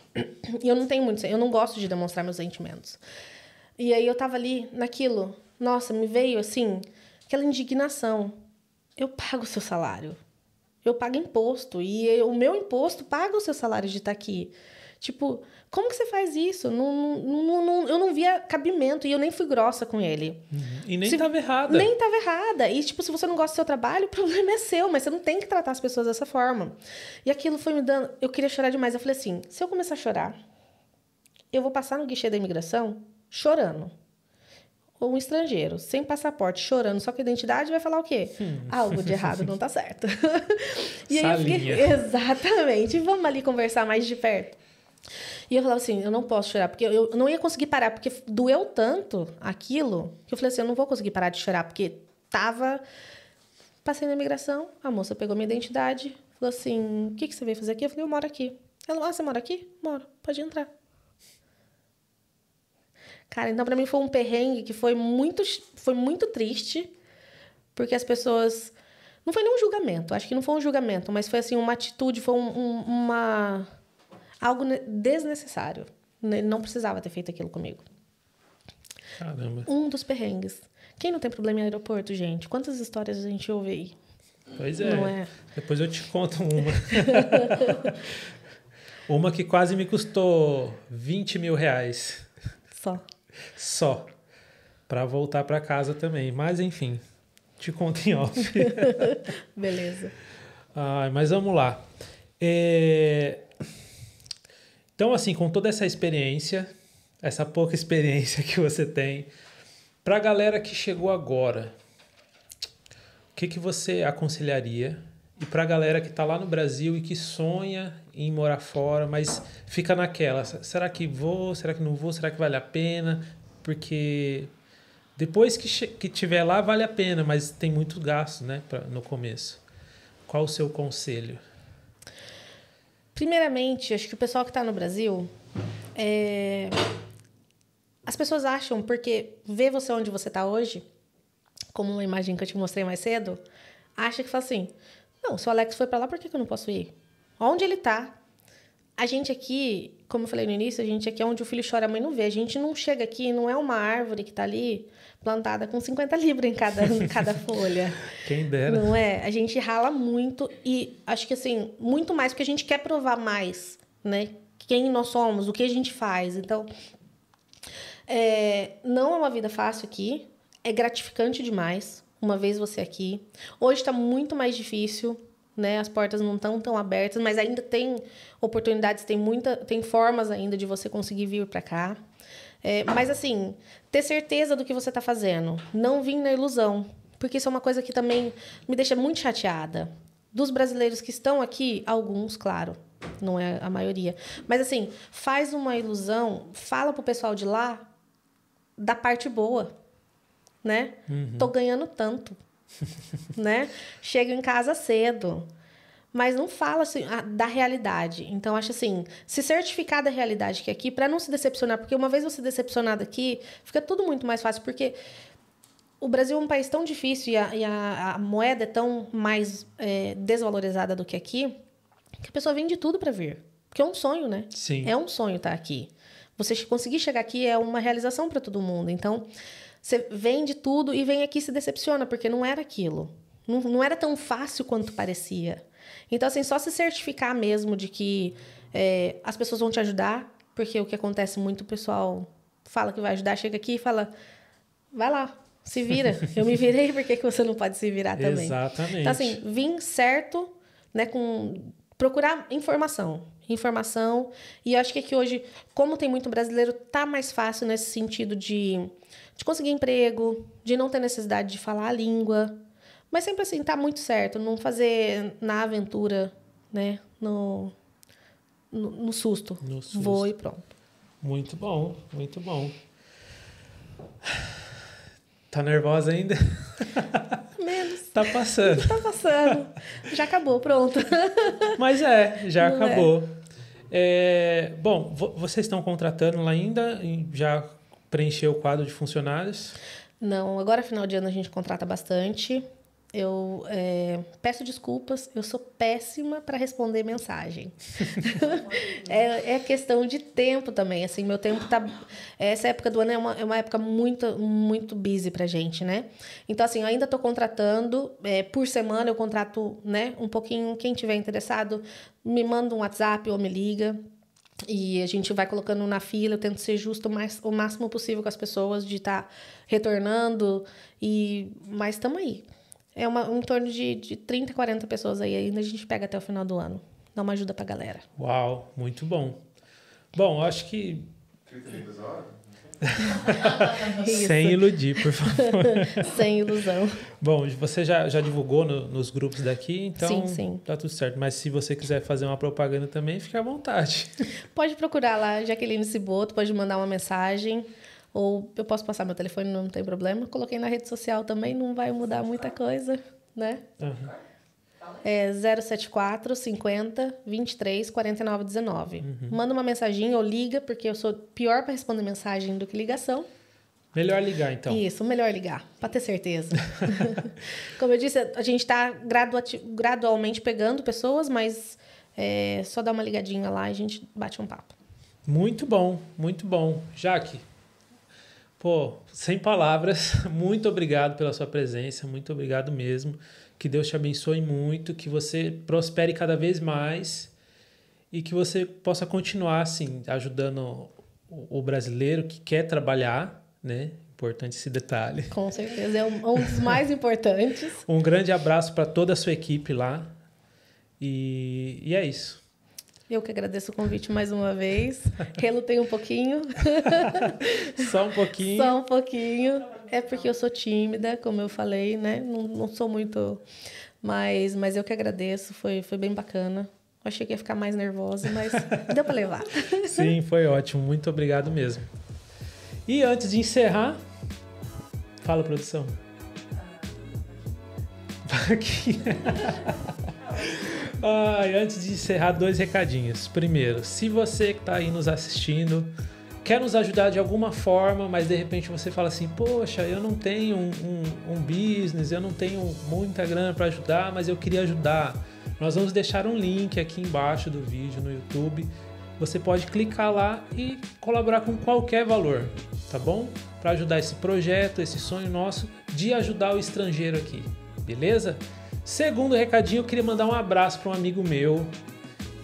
E eu não gosto de demonstrar meus sentimentos. E aí eu tava ali, naquilo... Nossa, me veio, assim, aquela indignação. Eu pago o seu salário. Eu pago imposto. E o meu imposto paga o seu salário de estar aqui. Tipo, como que você faz isso? Eu não via cabimento. E eu nem fui grossa com ele. E nem estava errada. Nem estava errada. E, tipo, se você não gosta do seu trabalho, o problema é seu. Mas você não tem que tratar as pessoas dessa forma. E aquilo foi me dando... Eu queria chorar demais. Eu falei assim, se eu começar a chorar, eu vou passar no guichê da imigração chorando. Ou um estrangeiro, sem passaporte, chorando só com a identidade, vai falar o quê? Algo de errado não tá certo. E aí eu fiquei... Exatamente. Vamos ali conversar mais de perto. E eu falava assim, eu não posso chorar, porque eu não ia conseguir parar, porque doeu tanto aquilo, que eu falei assim, eu não vou conseguir parar de chorar, porque tava... Passei na imigração, a moça pegou minha identidade, falou assim, o que você veio fazer aqui? Eu falei, eu moro aqui. Ela, você mora aqui? Moro, pode entrar. Cara, então pra mim foi um perrengue que foi muito triste, porque as pessoas... Não foi nem um julgamento, acho que não foi um julgamento, mas foi assim, uma atitude, foi algo desnecessário. Não precisava ter feito aquilo comigo. Caramba. Um dos perrengues. Quem não tem problema em aeroporto, gente? Quantas histórias a gente ouve aí? Pois é. Não é? Depois eu te conto uma. Uma que quase me custou 20 mil reais. Só. Pra voltar pra casa também. Mas, enfim, te conto em off. Beleza. Mas vamos lá. Então, assim, com toda essa experiência, essa pouca experiência que você tem, pra galera que chegou agora, que você aconselharia? E para a galera que está lá no Brasil e que sonha em morar fora, mas fica naquela, será que vou, será que não vou, será que vale a pena? Porque depois que tiver lá, vale a pena, mas tem muito gasto, né, no começo. Qual o seu conselho? Primeiramente, acho que o pessoal que está no Brasil, as pessoas acham, porque vê você onde você está hoje, como uma imagem que eu te mostrei mais cedo, acha que fala assim, não, se o Alex foi para lá, por que eu não posso ir? Onde ele está? A gente aqui, como eu falei no início, a gente aqui é onde o filho chora, a mãe não vê. A gente não chega aqui, não é uma árvore que está ali plantada com 50 libras em cada folha. Quem dera. Não é? A gente rala muito e acho que assim, muito mais porque a gente quer provar mais, né? Quem nós somos, o que a gente faz. Então, não é uma vida fácil aqui, é gratificante demais. Uma vez você aqui. Hoje está muito mais difícil, né? As portas não estão tão abertas, mas ainda tem oportunidades, tem formas ainda de você conseguir vir para cá. Mas assim, ter certeza do que você está fazendo. Não vir na ilusão, porque isso é uma coisa que também me deixa muito chateada. Dos brasileiros que estão aqui, alguns, claro, não é a maioria. Mas assim, faz uma ilusão, fala pro pessoal de lá da parte boa. Né? Tô ganhando tanto, né? Chego em casa cedo, mas não fala assim, da realidade. Então, acho assim, se certificar da realidade que é aqui, para não se decepcionar, porque uma vez você decepcionado aqui, fica tudo muito mais fácil, porque o Brasil é um país tão difícil e a moeda é tão mais desvalorizada do que aqui, que a pessoa vende tudo para vir. Porque é um sonho, né? Sim. É um sonho estar aqui. Você conseguir chegar aqui é uma realização para todo mundo. Então, você vende tudo e vem aqui e se decepciona, porque não era aquilo. Não era tão fácil quanto parecia. Então, assim, só se certificar mesmo de que as pessoas vão te ajudar, porque o que acontece muito, o pessoal fala que vai ajudar, chega aqui e fala, vai lá, se vira. Eu me virei, por que você não pode se virar também? Exatamente. Então, assim, vim certo, né, procurar informação. E eu acho que aqui hoje, como tem muito brasileiro, tá mais fácil nesse sentido de conseguir emprego, de não ter necessidade de falar a língua. Mas sempre assim, tá muito certo. Não fazer na aventura, né? No susto. No susto. Vou e pronto. Muito bom, muito bom. Tá nervosa ainda? Menos. Tá passando. Tá passando. Já acabou, pronto. Mas já Não acabou. Bom, vocês estão contratando lá ainda? Já preencheu o quadro de funcionários? Não, agora final de ano a gente contrata bastante. Eu peço desculpas, eu sou péssima para responder mensagem. É questão de tempo também. Assim, meu tempo tá. Essa época do ano é uma época muito, muito busy pra gente, né? Então, assim, eu ainda estou contratando. Por semana eu contrato, né, um pouquinho. Quem tiver interessado, me manda um WhatsApp ou me liga. E a gente vai colocando na fila, eu tento ser justo o máximo possível com as pessoas, de estar retornando. Mas estamos aí. Em torno de 30, 40 pessoas aí. Ainda a gente pega até o final do ano. Dá uma ajuda pra galera. Uau, muito bom. Bom, acho que... 30 libras a hora? Sem iludir, por favor. Sem ilusão. Bom, você já divulgou nos grupos daqui, então Sim. tá tudo certo. Mas se você quiser fazer uma propaganda também, fica à vontade. Pode procurar lá, Jaqueline Ciboto, pode mandar uma mensagem. Ou eu posso passar meu telefone, não tem problema. Coloquei na rede social também, não vai mudar muita coisa, né? Uhum. É 074 50 23 49 19. Manda uma mensagem ou liga, porque eu sou pior para responder mensagem do que ligação. Melhor ligar, então. Isso, melhor ligar, para ter certeza. Como eu disse, a gente está gradualmente pegando pessoas, mas só dá uma ligadinha lá e a gente bate um papo. Muito bom, muito bom. Jaque, pô, sem palavras, muito obrigado pela sua presença, muito obrigado mesmo. Que Deus te abençoe muito, que você prospere cada vez mais e que você possa continuar, assim, ajudando o brasileiro que quer trabalhar, né? Importante esse detalhe. Com certeza, é um dos mais importantes. Um grande abraço para toda a sua equipe lá e é isso. Eu que agradeço o convite mais uma vez. Relutei um pouquinho. Só um pouquinho. Só um pouquinho. É porque eu sou tímida, como eu falei, né? Não sou muito... Mas eu que agradeço. Foi bem bacana. Achei que ia ficar mais nervosa, mas deu para levar. Sim, foi ótimo. Muito obrigado mesmo. E antes de encerrar... Fala, produção. Aqui. Antes de encerrar, 2 recadinhos. Primeiro, se você que está aí nos assistindo quer nos ajudar de alguma forma, mas de repente você fala assim, poxa, eu não tenho um business, eu não tenho muita grana para ajudar, mas eu queria ajudar. Nós vamos deixar um link aqui embaixo do vídeo no YouTube. Você pode clicar lá e colaborar com qualquer valor, tá bom? Para ajudar esse projeto, esse sonho nosso de ajudar o estrangeiro aqui, beleza? Segundo recadinho, eu queria mandar um abraço para um amigo meu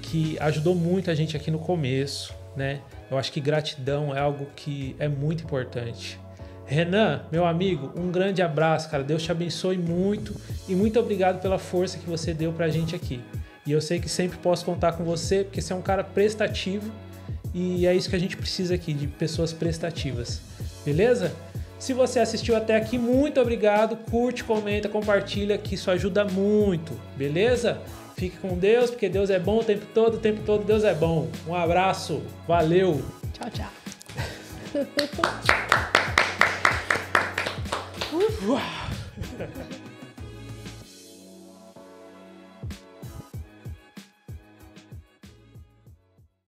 que ajudou muito a gente aqui no começo, né? Eu acho que gratidão é algo que é muito importante. Renan, meu amigo, um grande abraço, cara. Deus te abençoe muito e muito obrigado pela força que você deu pra gente aqui. E eu sei que sempre posso contar com você, porque você é um cara prestativo e é isso que a gente precisa aqui, de pessoas prestativas. Beleza? Se você assistiu até aqui, muito obrigado. Curte, comenta, compartilha, que isso ajuda muito. Beleza? Fique com Deus, porque Deus é bom o tempo todo Deus é bom. Um abraço, valeu! Tchau, tchau. Uau.